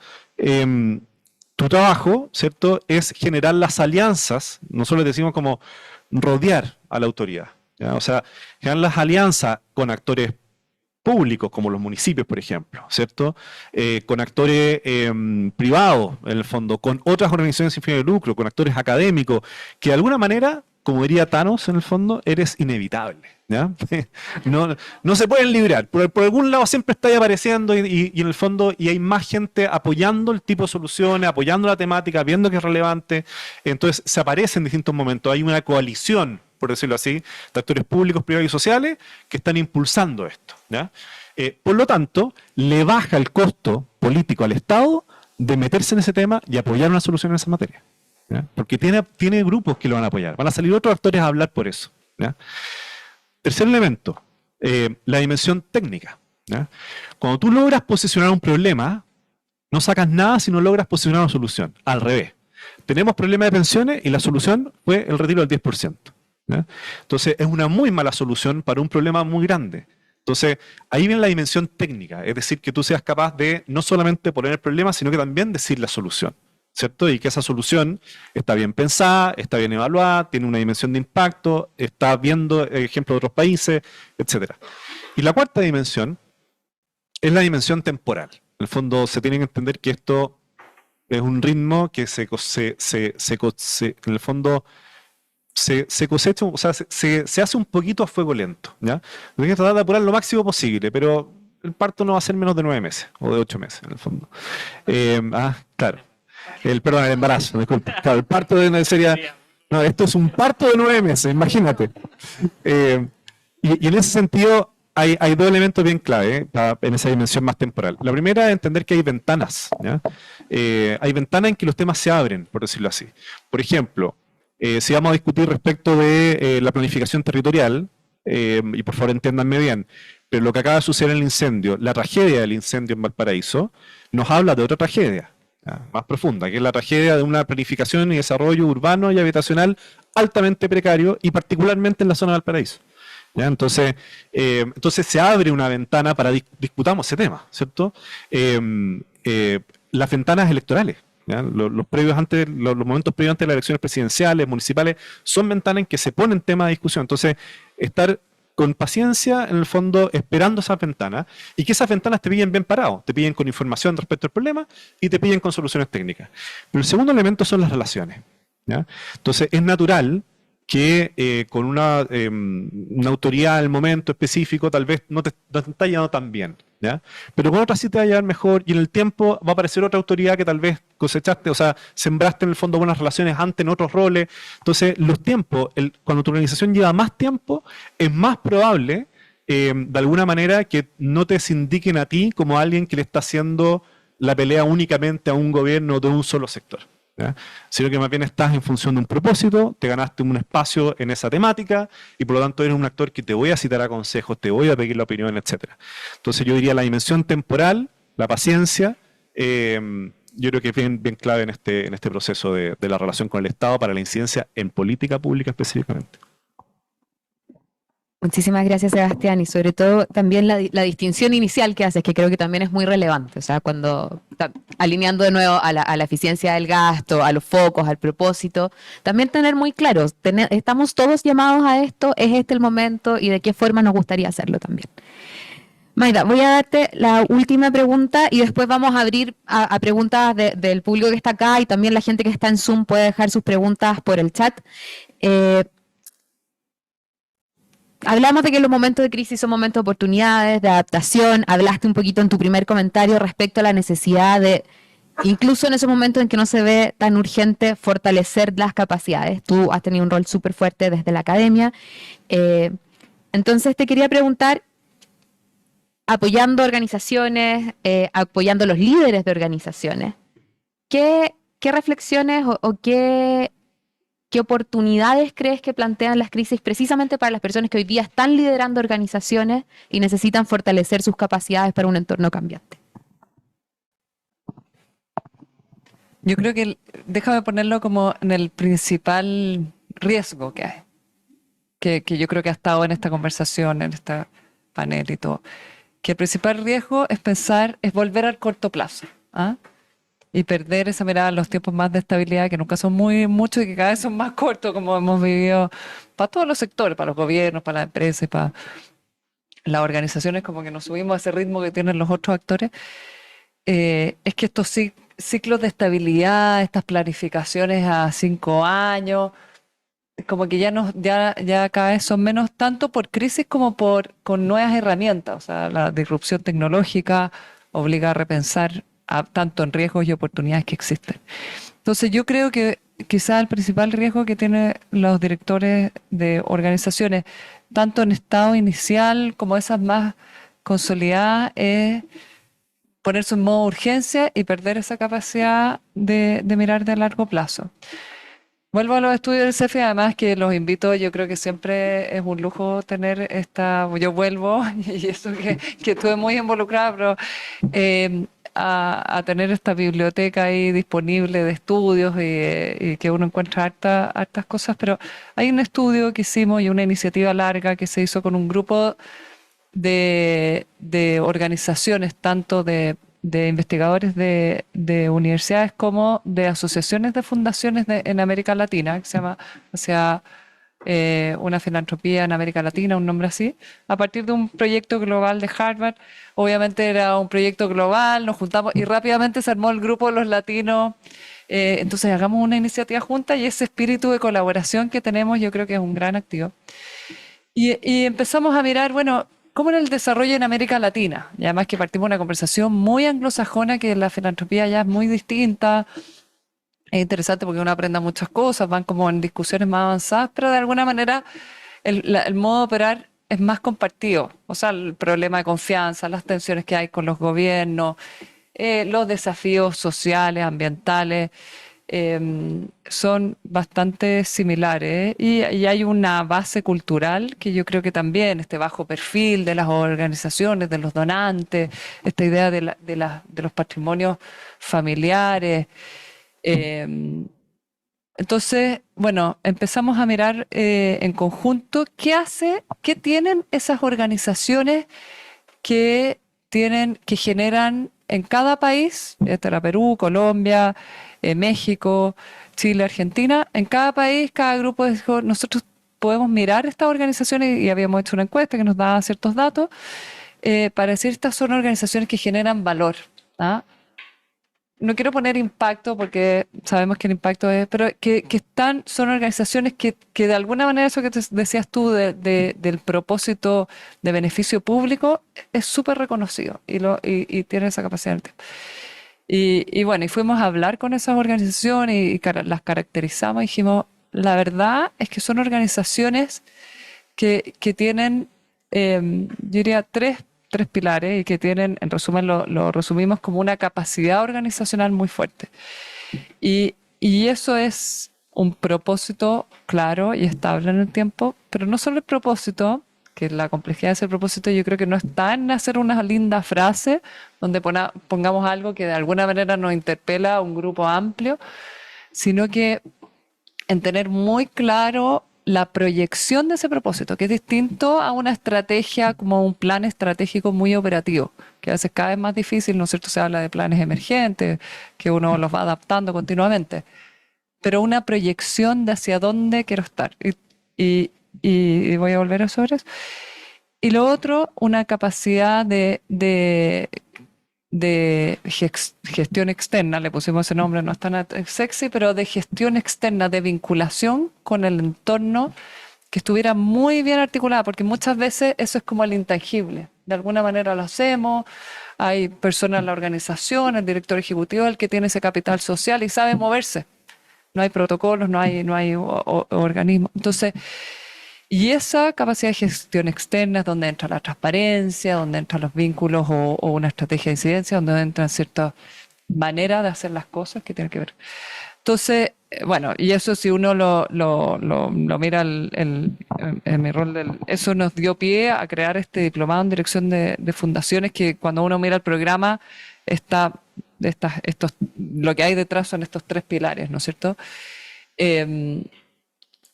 tu trabajo, ¿cierto?, es generar las alianzas, nosotros decimos como rodear a la autoridad, ¿ya? O sea, generar las alianzas con actores públicos, como los municipios, por ejemplo, ¿cierto? Con actores privados, en el fondo, con otras organizaciones sin fines de lucro, con actores académicos, que de alguna manera, como diría Thanos, en el fondo, eres inevitable, ¿ya? No se pueden librar. Por algún lado siempre está ahí apareciendo y en el fondo y hay más gente apoyando el tipo de soluciones, apoyando la temática, viendo que es relevante. Entonces se aparece en distintos momentos. Hay una coalición, por decirlo así, de actores públicos, privados y sociales que están impulsando esto, ¿ya? Por lo tanto, le baja el costo político al Estado de meterse en ese tema y apoyar una solución en esa materia, ¿ya? Porque tiene grupos que lo van a apoyar. Van a salir otros actores a hablar por eso, ¿ya? Tercer elemento, la dimensión técnica, ¿ya? Cuando tú logras posicionar un problema, no sacas nada si no logras posicionar una solución. Al revés. Tenemos problemas de pensiones y la solución fue el retiro del 10%. ¿Ya? Entonces, es una muy mala solución para un problema muy grande. Entonces, ahí viene la dimensión técnica, es decir, que tú seas capaz de no solamente poner el problema, sino que también decir la solución, ¿cierto? Y que esa solución está bien pensada, está bien evaluada, tiene una dimensión de impacto, está viendo ejemplos de otros países, etc. Y la cuarta dimensión es la dimensión temporal. En el fondo, se tiene que entender que esto es un ritmo que en el fondo se cosecha, o sea, se hace un poquito a fuego lento, ¿ya? Tienes que tratar de apurar lo máximo posible, pero el parto no va a ser menos de 9 meses, o de 8 meses, en el fondo. Claro. Perdón, el embarazo, disculpe. Claro, el parto sería... No, esto es un parto de 9 meses, imagínate. Y en ese sentido, hay 2 elementos bien clave, en esa dimensión más temporal. La primera es entender que hay ventanas, ¿ya? Hay ventanas en que los temas se abren, por decirlo así. Por ejemplo, si vamos a discutir respecto de la planificación territorial, y por favor entiéndanme bien, pero lo que acaba de suceder en el incendio, la tragedia del incendio en Valparaíso, nos habla de otra tragedia, ¿ya? Más profunda, que es la tragedia de una planificación y desarrollo urbano y habitacional altamente precario y particularmente en la zona de Valparaíso. ¿Ya? Entonces se abre una ventana para discutamos ese tema, ¿cierto? Las ventanas electorales. ¿Ya? Los momentos previos antes de las elecciones presidenciales, municipales, son ventanas en que se ponen temas de discusión. Entonces, estar con paciencia, en el fondo, esperando esas ventanas, y que esas ventanas te pillen bien parado, te pillen con información respecto al problema y te pillen con soluciones técnicas. Pero el segundo elemento son las relaciones. ¿Ya? Entonces, es natural que con una autoridad al momento específico tal vez no te está llevando tan bien, ¿ya? Pero con otra sí te va a llevar mejor y en el tiempo va a aparecer otra autoridad que tal vez cosechaste, o sea, sembraste en el fondo buenas relaciones antes en otros roles. Entonces, los tiempos, cuando tu organización lleva más tiempo, es más probable, de alguna manera, que no te sindiquen a ti como alguien que le está haciendo la pelea únicamente a un gobierno de un solo sector. ¿Ya? Sino que más bien estás en función de un propósito, te ganaste un espacio en esa temática y por lo tanto eres un actor que te voy a citar a consejos, te voy a pedir la opinión, etcétera. Entonces yo diría la dimensión temporal, la paciencia, yo creo que es bien clave en este proceso de la relación con el Estado para la incidencia en política pública específicamente. Muchísimas gracias, Sebastián, y sobre todo también la distinción inicial que haces, que creo que también es muy relevante, o sea, alineando de nuevo a la eficiencia del gasto, a los focos, al propósito, también tener muy claro, estamos todos llamados a esto, es este el momento y de qué forma nos gustaría hacerlo también. Mayra, voy a darte la última pregunta y después vamos a abrir a preguntas del público que está acá y también la gente que está en Zoom puede dejar sus preguntas por el chat. Hablamos de que los momentos de crisis son momentos de oportunidades, de adaptación. Hablaste un poquito en tu primer comentario respecto a la necesidad de, incluso en esos momentos en que no se ve tan urgente, fortalecer las capacidades. Tú has tenido un rol súper fuerte desde la academia. Entonces te quería preguntar, apoyando organizaciones, apoyando a los líderes de organizaciones, ¿qué reflexiones o qué oportunidades crees que plantean las crisis precisamente para las personas que hoy día están liderando organizaciones y necesitan fortalecer sus capacidades para un entorno cambiante? Yo creo que, déjame ponerlo como en el principal riesgo que hay, que yo creo que ha estado en esta conversación, en este panel y todo, que el principal riesgo es volver al corto plazo, ¿ah? Y perder esa mirada en los tiempos más de estabilidad, que nunca son muchos y que cada vez son más cortos, como hemos vivido para todos los sectores, para los gobiernos, para las empresas, para las organizaciones, como que nos subimos a ese ritmo que tienen los otros actores. Es que estos ciclos de estabilidad, estas planificaciones a 5 años, como que ya cada vez son menos tanto por crisis como con nuevas herramientas. O sea, la disrupción tecnológica obliga a repensar tanto en riesgos y oportunidades que existen. Entonces yo creo que quizás el principal riesgo que tienen los directores de organizaciones, tanto en estado inicial como esas más consolidadas, es ponerse en modo urgencia y perder esa capacidad de mirar de largo plazo. Vuelvo a los estudios del CEFI, además que los invito, yo creo que siempre es un lujo tener yo vuelvo, y eso que estuve muy involucrada, pero a tener esta biblioteca ahí disponible de estudios y que uno encuentra hartas cosas, pero hay un estudio que hicimos y una iniciativa larga que se hizo con un grupo de organizaciones, tanto de investigadores de universidades como de asociaciones de fundaciones en América Latina, que se llama, una filantropía en América Latina, un nombre así, a partir de un proyecto global de Harvard. Obviamente era un proyecto global, nos juntamos y rápidamente se armó el grupo de los latinos. Entonces hagamos una iniciativa junta y ese espíritu de colaboración que tenemos yo creo que es un gran activo. Y empezamos a mirar, bueno, ¿cómo era el desarrollo en América Latina? Y además que partimos de una conversación muy anglosajona, que la filantropía ya es muy distinta. Es interesante porque uno aprende muchas cosas, van como en discusiones más avanzadas, pero de alguna manera el modo de operar es más compartido. O sea, el problema de confianza, las tensiones que hay con los gobiernos, los desafíos sociales, ambientales, son bastante similares y hay una base cultural que yo creo que también, este bajo perfil de las organizaciones, de los donantes, esta idea de los patrimonios familiares. Entonces, bueno, empezamos a mirar en conjunto qué tienen esas organizaciones que generan en cada país, este era Perú, Colombia, México, Chile, Argentina, en cada país, cada grupo dijo, nosotros podemos mirar estas organizaciones y habíamos hecho una encuesta que nos daba ciertos datos para decir estas son organizaciones que generan valor. ¿Ah? No quiero poner impacto porque sabemos que el impacto es, pero son organizaciones que de alguna manera eso que te decías tú del propósito de beneficio público es súper reconocido y tiene esa capacidad en el tiempo. Y bueno, y fuimos a hablar con esas organizaciones las caracterizamos y dijimos, la verdad es que son organizaciones que tienen, yo diría, tres pilares y que tienen, en resumen, lo resumimos como una capacidad organizacional muy fuerte. Y eso es un propósito claro y estable en el tiempo, pero no solo el propósito, que la complejidad de ese propósito yo creo que no está en hacer una linda frase donde pongamos algo que de alguna manera nos interpela a un grupo amplio, sino que en tener muy claro la proyección de ese propósito, que es distinto a una estrategia como un plan estratégico muy operativo, que a veces cada vez más difícil, ¿no es cierto? Se habla de planes emergentes, que uno los va adaptando continuamente, pero una proyección de hacia dónde quiero estar. Y voy a volver a sobre eso. Y lo otro, una capacidad de gestión externa, le pusimos ese nombre, no es tan sexy, pero de gestión externa, de vinculación con el entorno que estuviera muy bien articulada, porque muchas veces eso es como el intangible. De alguna manera lo hacemos, hay personas en la organización, el director ejecutivo, el que tiene ese capital social y sabe moverse. No hay protocolos, no hay organismos. Entonces, y esa capacidad de gestión externa es donde entra la transparencia, donde entran los vínculos o una estrategia de incidencia, donde entran ciertas maneras de hacer las cosas que tienen que ver. Entonces, bueno, y eso si uno lo mira en mi rol, eso nos dio pie a crear este diplomado en dirección de fundaciones que cuando uno mira el programa lo que hay detrás son estos tres pilares, ¿no es cierto?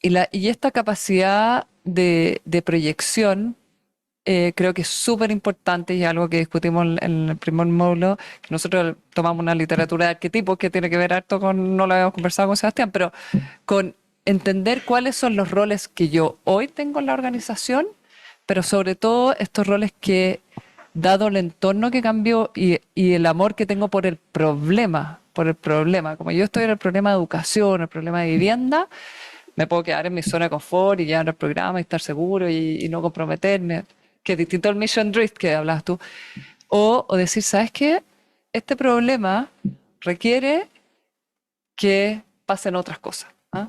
Y esta capacidad de proyección creo que es súper importante y es algo que discutimos en el primer módulo, que nosotros tomamos una literatura de arquetipos que tiene que ver harto con, no lo habíamos conversado con Sebastián, pero con entender cuáles son los roles que yo hoy tengo en la organización, pero sobre todo estos roles que, dado el entorno que cambió y el amor que tengo por el problema, como yo estoy en el problema de educación, el problema de vivienda, me puedo quedar en mi zona de confort y llevar el programa y estar seguro y no comprometerme, que es distinto al mission drift que hablabas tú. O decir, ¿sabes qué? Este problema requiere que pasen otras cosas. ¿Ah?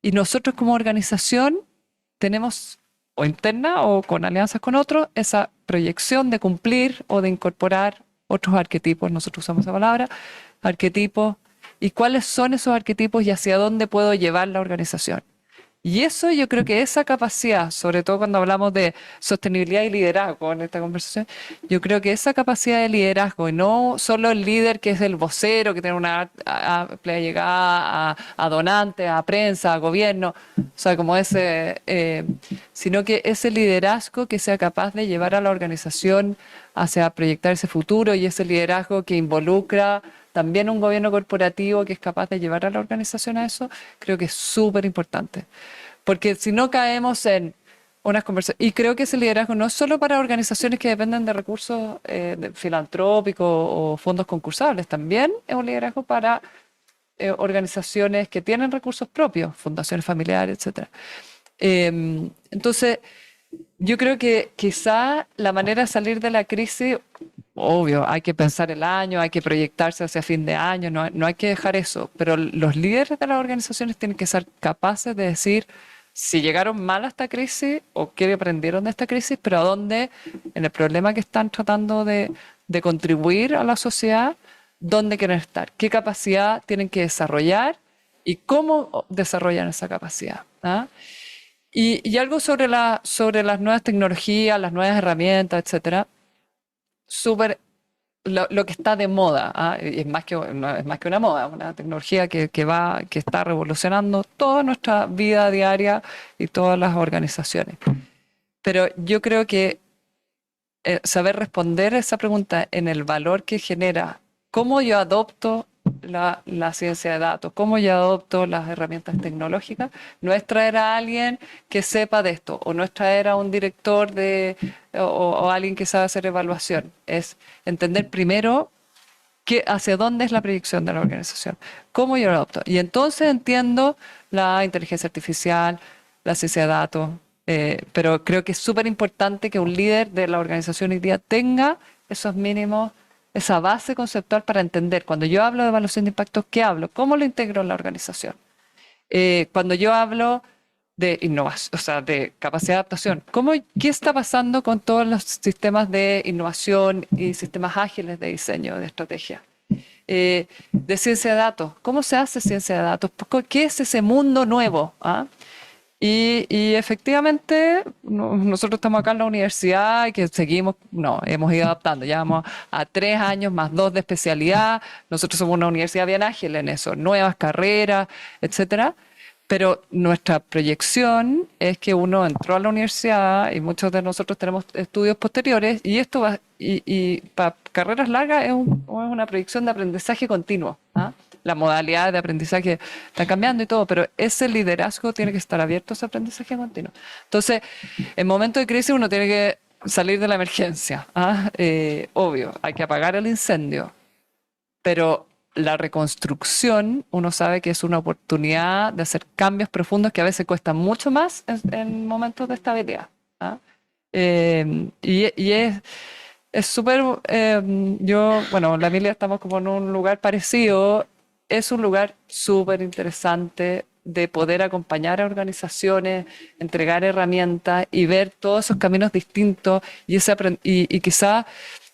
Y nosotros como organización tenemos, o interna o con alianzas con otros, esa proyección de cumplir o de incorporar otros arquetipos, nosotros usamos esa palabra, arquetipos, y cuáles son esos arquetipos y hacia dónde puedo llevar la organización. Y eso yo creo que esa capacidad, sobre todo cuando hablamos de sostenibilidad y liderazgo en esta conversación, yo creo que esa capacidad de liderazgo y no solo el líder que es el vocero, que tiene una amplia llegada a donantes, a prensa, a gobierno, o sea, como ese, sino que ese liderazgo que sea capaz de llevar a la organización hacia proyectar ese futuro y ese liderazgo que involucra también un gobierno corporativo que es capaz de llevar a la organización a eso, creo que es súper importante. Porque si no caemos en unas conversaciones, y creo que ese liderazgo no es solo para organizaciones que dependen de recursos filantrópicos o fondos concursables, también es un liderazgo para organizaciones que tienen recursos propios, fundaciones familiares, etc. Entonces, yo creo que quizá la manera de salir de la crisis, obvio, hay que pensar el año, hay que proyectarse hacia fin de año, no hay que dejar eso, pero los líderes de las organizaciones tienen que ser capaces de decir si llegaron mal a esta crisis o qué aprendieron de esta crisis, pero a dónde, en el problema que están tratando de contribuir a la sociedad, dónde quieren estar, qué capacidad tienen que desarrollar y cómo desarrollan esa capacidad. ¿Ah? Y algo sobre las nuevas tecnologías, las nuevas herramientas, etcétera, súper lo que está de moda, ¿ah? Y es más que, no, es más que una moda, una tecnología que está revolucionando toda nuestra vida diaria y todas las organizaciones. Pero yo creo que saber responder a esa pregunta en el valor que genera, cómo yo adopto la ciencia de datos, cómo yo adopto las herramientas tecnológicas, no es traer a alguien que sepa de esto, o no es traer a un director o alguien que sabe hacer evaluación, es entender primero hacia dónde es la proyección de la organización, cómo yo lo adopto. Y entonces entiendo la inteligencia artificial, la ciencia de datos, pero creo que es súper importante que un líder de la organización hoy día tenga esos mínimos, esa base conceptual para entender. Cuando yo hablo de evaluación de impacto, ¿qué hablo? ¿Cómo lo integro en la organización? Cuando yo hablo de innovación, o sea, de capacidad de adaptación, ¿qué está pasando con todos los sistemas de innovación y sistemas ágiles de diseño, de estrategia? De ciencia de datos, ¿cómo se hace ciencia de datos? ¿Qué es ese mundo nuevo? ¿Ah? Y efectivamente, nosotros estamos acá en la universidad y que hemos ido adaptando. Ya vamos a 3 años más 2 de especialidad. Nosotros somos una universidad bien ágil en eso, nuevas carreras, etcétera. Pero nuestra proyección es que uno entró a la universidad y muchos de nosotros tenemos estudios posteriores y esto y para carreras largas es una proyección de aprendizaje continuo. ¿Ah? La modalidad de aprendizaje está cambiando y todo, pero ese liderazgo tiene que estar abierto a ese aprendizaje continuo. Entonces, en momentos de crisis uno tiene que salir de la emergencia. ¿Ah? Obvio, hay que apagar el incendio, pero la reconstrucción, uno sabe que es una oportunidad de hacer cambios profundos que a veces cuestan mucho más en momentos de estabilidad. ¿Ah? Y es súper, la Emilia estamos como en un lugar parecido, es un lugar súper interesante de poder acompañar a organizaciones, entregar herramientas y ver todos esos caminos distintos y quizá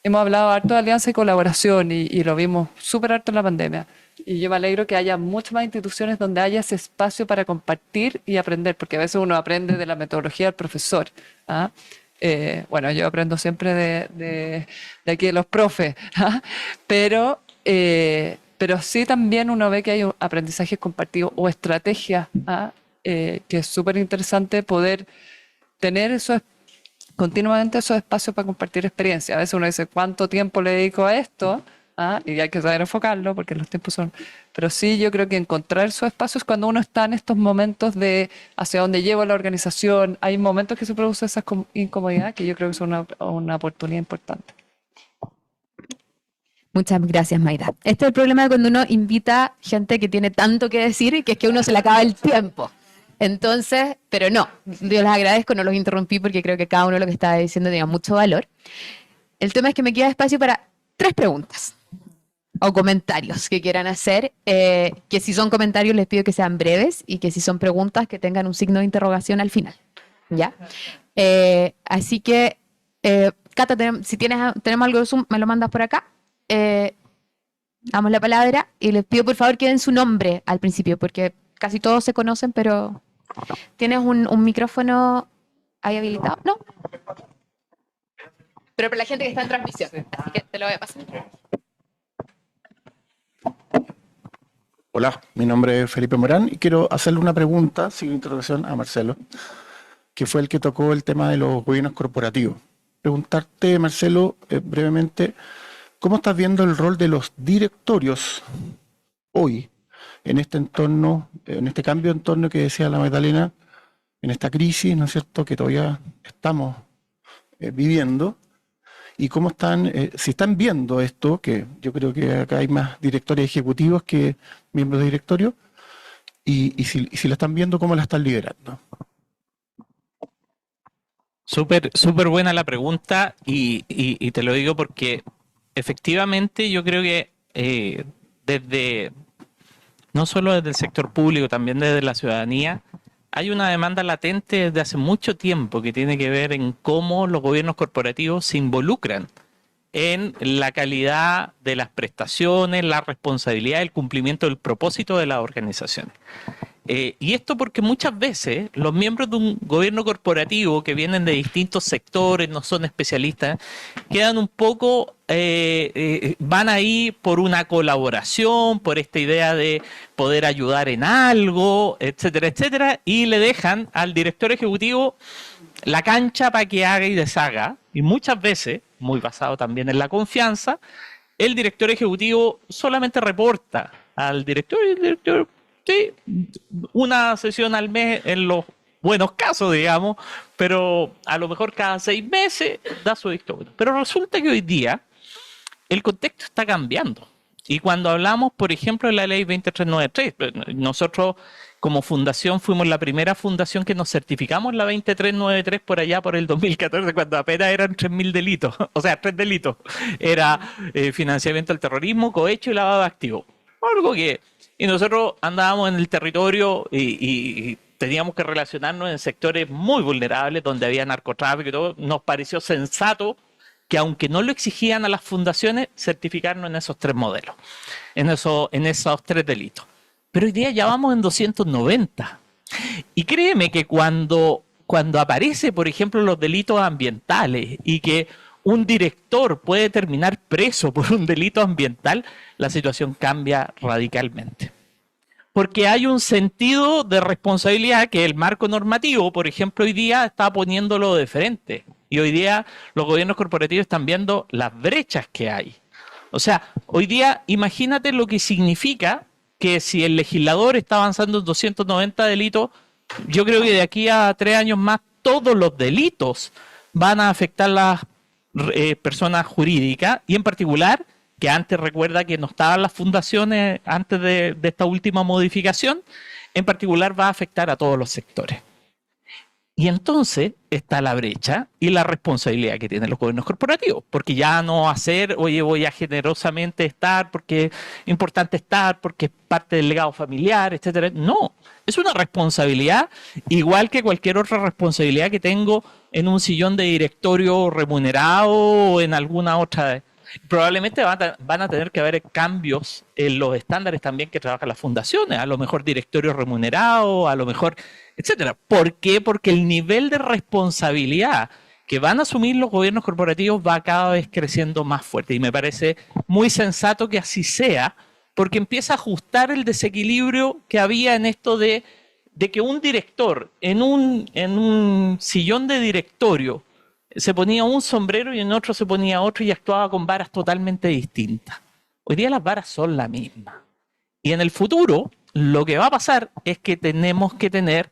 hemos hablado harto de alianza y colaboración y lo vimos súper harto en la pandemia. Y yo me alegro que haya muchas más instituciones donde haya ese espacio para compartir y aprender, porque a veces uno aprende de la metodología del profesor. ¿Ah? Yo aprendo siempre de aquí de los profes, ¿ah? Pero sí también uno ve que hay un aprendizaje compartido o estrategias, ¿ah? Que es súper interesante poder tener continuamente esos espacios para compartir experiencia. A veces uno dice, ¿cuánto tiempo le dedico a esto? ¿Ah? Y hay que saber enfocarlo porque los tiempos son... Pero sí, yo creo que encontrar esos espacios cuando uno está en estos momentos de hacia dónde llevo la organización, hay momentos que se produce esa incomodidad que yo creo que son una oportunidad importante. Muchas gracias, Mayra. Este es el problema de cuando uno invita gente que tiene tanto que decir, que es que uno se le acaba el tiempo. Entonces, pero no, yo les agradezco, no los interrumpí porque creo que cada uno de lo que estaba diciendo tenía mucho valor. El tema es que me queda espacio para 3 preguntas o comentarios que quieran hacer, que si son comentarios les pido que sean breves y que si son preguntas que tengan un signo de interrogación al final. ¿Ya? Así que, Cata, si tenemos algo de Zoom, me lo mandas por acá. Damos la palabra y les pido por favor que den su nombre al principio, porque casi todos se conocen, pero ¿tienes un micrófono ahí habilitado? ¿No? Pero para la gente que está en transmisión, así que te lo voy a pasar. Hola, mi nombre es Felipe Morán y quiero hacerle una pregunta, sin interrogación, a Marcelo, que fue el que tocó el tema de los gobiernos corporativos. Preguntarte, Marcelo, brevemente, ¿cómo estás viendo el rol de los directorios hoy en este entorno, en este cambio de entorno que decía la Magdalena, en esta crisis, ¿no es cierto?, que todavía estamos viviendo? ¿Y cómo están, si están viendo esto, que yo creo que acá hay más directores ejecutivos que miembros de directorio, y si la están viendo, cómo la están liderando? Súper buena la pregunta y te lo digo porque efectivamente yo creo que no solo desde el sector público, también desde la ciudadanía, hay una demanda latente desde hace mucho tiempo que tiene que ver en cómo los gobiernos corporativos se involucran en la calidad de las prestaciones, la responsabilidad, el cumplimiento del propósito de las organizaciones. Y esto porque muchas veces los miembros de un gobierno corporativo que vienen de distintos sectores, no son especialistas, quedan un poco, van ahí por una colaboración, por esta idea de poder ayudar en algo, etcétera, etcétera, y le dejan al director ejecutivo la cancha para que haga y deshaga, y muchas veces, muy basado también en la confianza, el director ejecutivo solamente reporta al director y el director, sí, una sesión al mes en los buenos casos, digamos, pero a lo mejor cada 6 meses da su visto bueno. Pero resulta que hoy día el contexto está cambiando. Y cuando hablamos, por ejemplo, de la ley 20393, nosotros como fundación fuimos la primera fundación que nos certificamos la 20393 por allá por el 2014, cuando apenas eran 3.000 delitos, o sea, 3 delitos. Era financiamiento del terrorismo, cohecho y lavado de activos. Algo que... Y nosotros andábamos en el territorio y teníamos que relacionarnos en sectores muy vulnerables donde había narcotráfico y todo. Nos pareció sensato que aunque no lo exigían a las fundaciones, certificarnos en esos 3 modelos, en esos 3 delitos. Pero hoy día ya vamos en 290. Y créeme que cuando aparece, por ejemplo, los delitos ambientales y que un director puede terminar preso por un delito ambiental, la situación cambia radicalmente. Porque hay un sentido de responsabilidad que el marco normativo, por ejemplo, hoy día está poniéndolo de frente. Y hoy día los gobiernos corporativos están viendo las brechas que hay. O sea, hoy día imagínate lo que significa que si el legislador está avanzando en 290 delitos, yo creo que de aquí a 3 años más todos los delitos van a afectar las personas jurídicas y en particular, que antes recuerda que no estaban las fundaciones antes de esta última modificación, en particular va a afectar a todos los sectores. Y entonces está la brecha y la responsabilidad que tienen los gobiernos corporativos, porque ya no hacer, oye, voy a generosamente estar, porque es importante estar, porque es parte del legado familiar, etcétera. No, es una responsabilidad igual que cualquier otra responsabilidad que tengo en un sillón de directorio remunerado o en alguna otra. Probablemente van a tener que haber cambios en los estándares también que trabajan las fundaciones, a lo mejor directorio remunerado, a lo mejor, etcétera. ¿Por qué? Porque el nivel de responsabilidad que van a asumir los gobiernos corporativos va cada vez creciendo más fuerte y me parece muy sensato que así sea, porque empieza a ajustar el desequilibrio que había en esto de que un director en un sillón de directorio se ponía un sombrero y en otro se ponía otro y actuaba con varas totalmente distintas. Hoy día las varas son la misma. Y en el futuro, lo que va a pasar es que tenemos que tener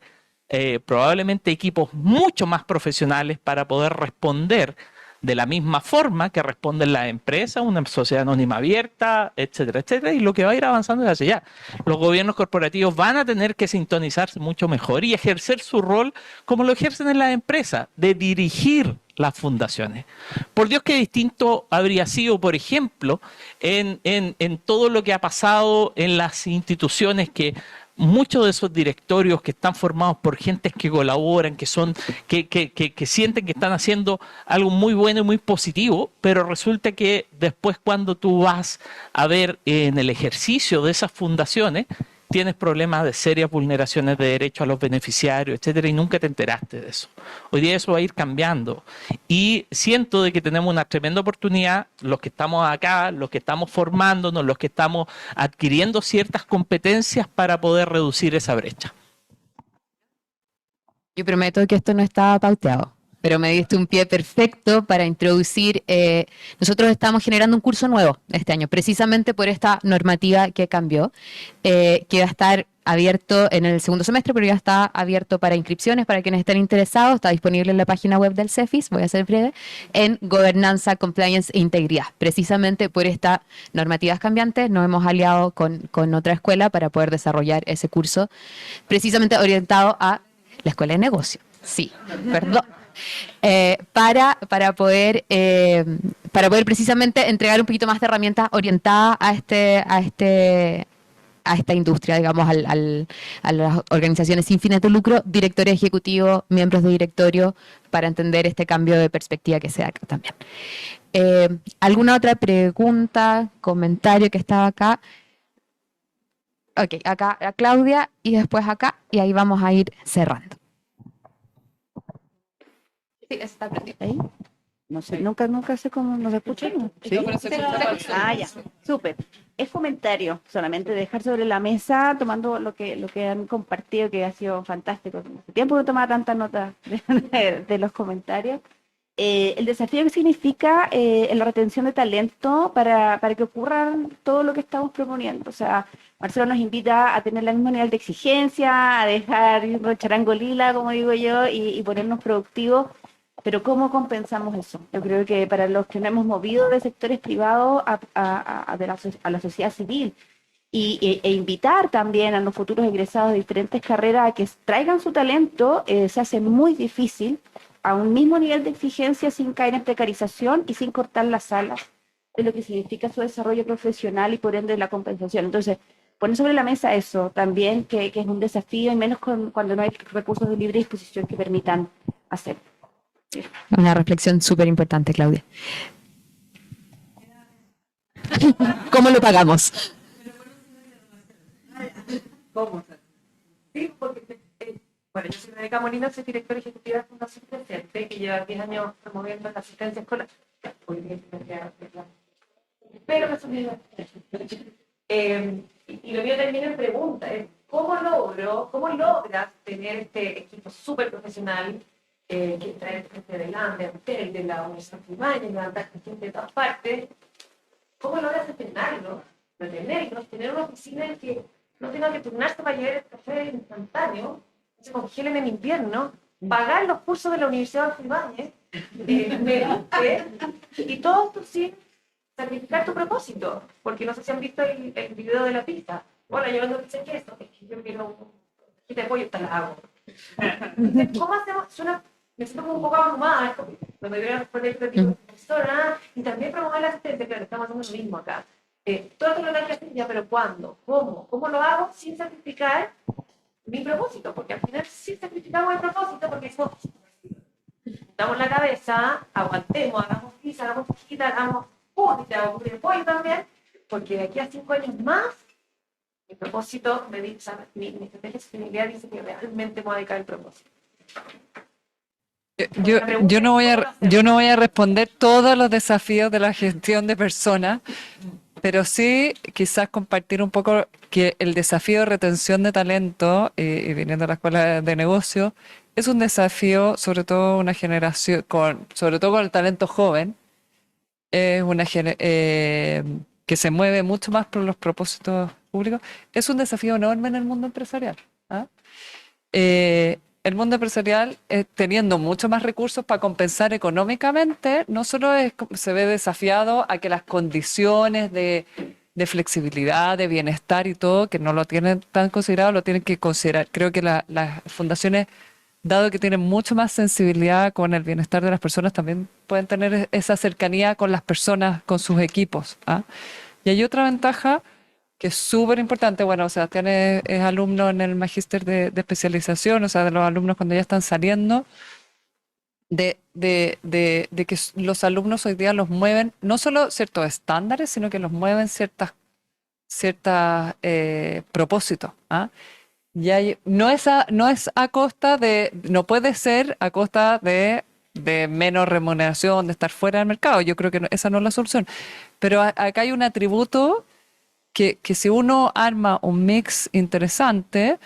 probablemente equipos mucho más profesionales para poder responder de la misma forma que responden las empresas, una sociedad anónima abierta, etcétera, etcétera, y lo que va a ir avanzando es hacia allá. Los gobiernos corporativos van a tener que sintonizarse mucho mejor y ejercer su rol como lo ejercen en las empresas, de dirigir las fundaciones. Por Dios, qué distinto habría sido, por ejemplo, en todo lo que ha pasado en las instituciones que muchos de esos directorios que están formados por gentes que colaboran, que sienten que están haciendo algo muy bueno y muy positivo, pero resulta que después cuando tú vas a ver en el ejercicio de esas fundaciones, tienes problemas de serias vulneraciones de derechos a los beneficiarios, etcétera, y nunca te enteraste de eso. Hoy día eso va a ir cambiando y siento de que tenemos una tremenda oportunidad, los que estamos acá, los que estamos formándonos, los que estamos adquiriendo ciertas competencias para poder reducir esa brecha. Yo prometo que esto no estaba pauteado, pero me diste un pie perfecto para introducir. Nosotros estamos generando un curso nuevo este año, precisamente por esta normativa que cambió, que va a estar abierto en el segundo semestre, pero ya está abierto para inscripciones, para quienes estén interesados. Está disponible en la página web del CEFIS, voy a ser breve, en Gobernanza, Compliance e Integridad. Precisamente por estas normativas cambiantes nos hemos aliado con otra escuela para poder desarrollar ese curso, precisamente orientado a la escuela de negocio. Sí, perdón. Para poder precisamente entregar un poquito más de herramientas orientadas a a esta industria, digamos, a las organizaciones sin fines de lucro, directorio ejecutivo, miembros de directorio, para entender este cambio de perspectiva que se da acá también. ¿Alguna otra pregunta, comentario que estaba acá? Ok, acá a Claudia y después acá, y ahí vamos a ir cerrando. Sí, está prendido. ¿Ahí? No sé, nunca sé cómo nos escuchan. ¿No? ¿Sí? Ah, ya, súper. Es comentario, solamente dejar sobre la mesa, tomando lo que han compartido, que ha sido fantástico. Hace tiempo no tomaba tantas notas de los comentarios. El desafío que significa la retención de talento para que ocurra todo lo que estamos proponiendo. O sea, Marcelo nos invita a tener el mismo nivel de exigencia, a dejar ir charango lila, como digo yo, y ponernos productivos. Pero ¿cómo compensamos eso? Yo creo que para los que nos hemos movido de sectores privados a la sociedad civil e invitar también a los futuros egresados de diferentes carreras a que traigan su talento, se hace muy difícil a un mismo nivel de exigencia sin caer en precarización y sin cortar las alas de lo que significa su desarrollo profesional y por ende la compensación. Entonces, poner sobre la mesa eso también, que es un desafío, y menos cuando no hay recursos de libre disposición que permitan hacerlo. Una reflexión súper importante, Claudia. ¿Cómo lo pagamos? ¿Cómo? Sí, porque, bueno, yo soy Rebeca Molina, soy directora ejecutiva de Fundación Presente, que lleva 10 años promoviendo la asistencia escolar. Pero resumido. Y lo mío también en pregunta es, ¿cómo logras tener este equipo súper profesional que trae gente de LAN, de Antel, de la Universidad Primaria, levantar gente de todas partes? ¿Cómo logras entrenarlos, retenerlos, tener una oficina en que no tengan que turnarse para llevar el café instantáneo, se congelen en invierno, pagar los cursos de la Universidad Primaria, y todo esto sin sacrificar tu propósito? Porque no sé si han visto el video de la pizza. Hola, yo vendo pizza y queso, es que yo quiero un de pollo, te la hago. ¿Cómo hacemos? Me siento como un poco abrumada, cuando yo responder este tipo de profesora, y también promover la asistencia, claro, estamos haciendo lo mismo acá. Todo esto lo tengo que hacer ya, pero ¿cuándo? ¿Cómo? ¿Cómo lo hago sin sacrificar mi propósito? Porque al final sí sacrificamos el propósito, porque decimos, damos la cabeza, aguantemos, hagamos pizza, hagamos chiquita, hagamos te hago de pollo también, porque de aquí a 5 años más, mi propósito, mi estrategia de sostenibilidad dice que realmente me voy a dedicar al propósito. Yo no voy a responder todos los desafíos de la gestión de personas, pero sí quizás compartir un poco que el desafío de retención de talento, y viniendo a la escuela de negocio, es un desafío, sobre todo una generación, sobre todo con el talento joven, es una que se mueve mucho más por los propósitos públicos. Es un desafío enorme en el mundo empresarial. ¿Ah? El mundo empresarial, teniendo mucho más recursos para compensar económicamente, no solo se ve desafiado a que las condiciones de flexibilidad, de bienestar y todo, que no lo tienen tan considerado, lo tienen que considerar. Creo que las fundaciones, dado que tienen mucho más sensibilidad con el bienestar de las personas, también pueden tener esa cercanía con las personas, con sus equipos. ¿Ah? Y hay otra ventaja que es súper importante. Bueno, Sebastián es alumno en el magíster de especialización, o sea, de los alumnos cuando ya están saliendo, de que los alumnos hoy día los mueven no solo ciertos estándares, sino que los mueven ciertos propósitos. ¿Ah? Y no es a costa de, no puede ser a costa de menos remuneración, de estar fuera del mercado. Yo creo que esa no es la solución. Pero acá hay un atributo que si uno arma un mix interesante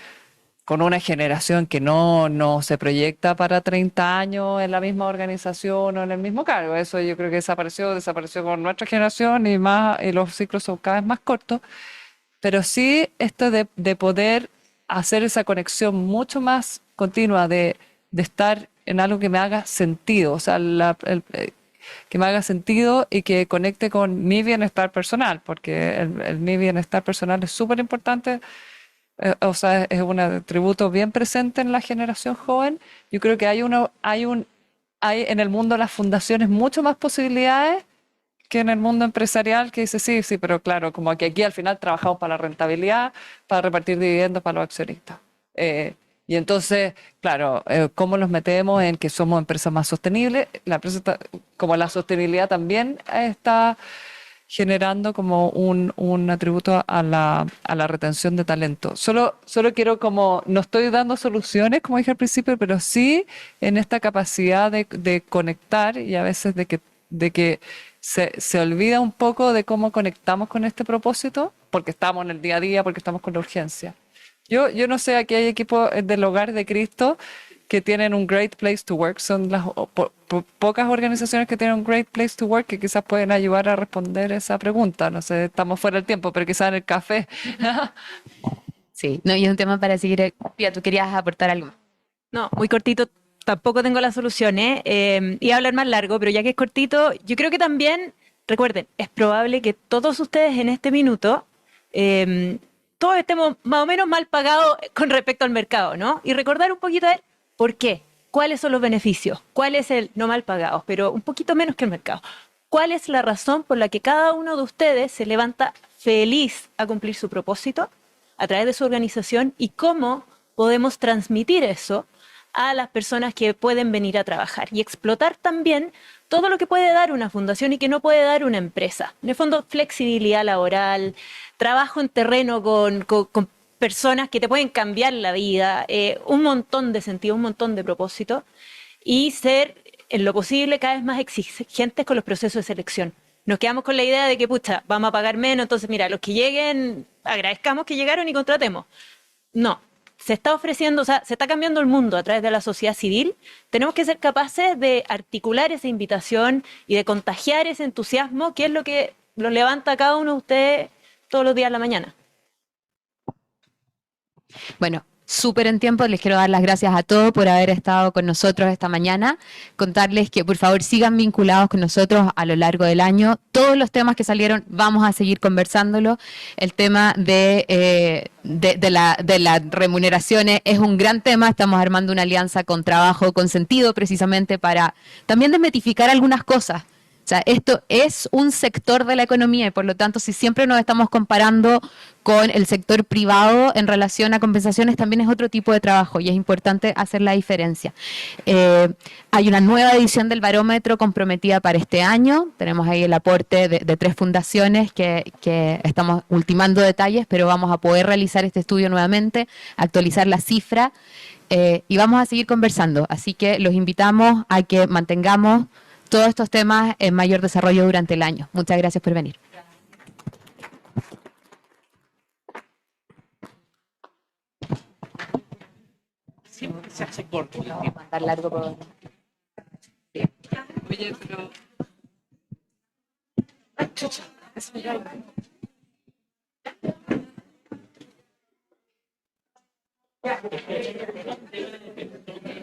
con una generación que no se proyecta para 30 años en la misma organización o en el mismo cargo, eso yo creo que desapareció con nuestra generación y los ciclos son cada vez más cortos, pero sí esto de poder hacer esa conexión mucho más continua de estar en algo que me haga sentido, o sea, que me haga sentido y que conecte con mi bienestar personal, porque mi bienestar personal es súper importante, o sea, es un atributo bien presente en la generación joven. Yo creo que hay en el mundo de las fundaciones mucho más posibilidades que en el mundo empresarial que dice, sí, sí, pero claro, como que aquí al final trabajamos para la rentabilidad, para repartir dividendos para los accionistas. Y entonces, claro, ¿cómo nos metemos en que somos empresas más sostenibles? La empresa como la sostenibilidad también está generando como un atributo a la retención de talento. Solo quiero como, no estoy dando soluciones, como dije al principio, pero sí en esta capacidad de conectar y a veces de que se olvida un poco de cómo conectamos con este propósito, porque estamos en el día a día, porque estamos con la urgencia. Yo no sé, aquí hay equipos del Hogar de Cristo que tienen un Great Place to Work. Son las pocas organizaciones que tienen un Great Place to Work que quizás pueden ayudar a responder esa pregunta. No sé, estamos fuera del tiempo, pero quizás en el café. Sí, no, y es un tema para seguir. Pía, tú querías aportar algo. No, muy cortito, tampoco tengo la solución, ¿eh? Iba a hablar más largo, pero ya que es cortito, yo creo que también, recuerden, es probable que todos ustedes en este minuto, todos estemos más o menos mal pagados con respecto al mercado, ¿no? Y recordar un poquito de por qué, cuáles son los beneficios, cuál es el no mal pagados, pero un poquito menos que el mercado. ¿Cuál es la razón por la que cada uno de ustedes se levanta feliz a cumplir su propósito a través de su organización y cómo podemos transmitir eso a las personas que pueden venir a trabajar y explotar también todo lo que puede dar una fundación y que no puede dar una empresa? En el fondo, flexibilidad laboral, trabajo en terreno con personas que te pueden cambiar la vida, un montón de sentido, un montón de propósito, y ser, en lo posible, cada vez más exigentes con los procesos de selección. Nos quedamos con la idea de que, pucha, vamos a pagar menos, entonces, mira, los que lleguen, agradezcamos que llegaron y contratemos. No, se está ofreciendo, o sea, se está cambiando el mundo a través de la sociedad civil. Tenemos que ser capaces de articular esa invitación y de contagiar ese entusiasmo, que es lo que lo levanta a cada uno de ustedes todos los días de la mañana. Bueno, súper en tiempo, les quiero dar las gracias a todos por haber estado con nosotros esta mañana, contarles que por favor sigan vinculados con nosotros a lo largo del año. Todos los temas que salieron vamos a seguir conversándolo. El tema de las remuneraciones es un gran tema, estamos armando una alianza con Trabajo con Sentido precisamente para también desmitificar algunas cosas. O sea, esto es un sector de la economía y por lo tanto, si siempre nos estamos comparando con el sector privado en relación a compensaciones, también es otro tipo de trabajo y es importante hacer la diferencia. Hay una nueva edición del barómetro comprometida para este año. Tenemos ahí el aporte de 3 fundaciones que estamos ultimando detalles, pero vamos a poder realizar este estudio nuevamente, actualizar la cifra y vamos a seguir conversando. Así que los invitamos a que mantengamos todos estos temas en mayor desarrollo durante el año. Muchas gracias por venir. Siempre se hace corto el tiempo. Mandar largo por... Oye, pero... Ya.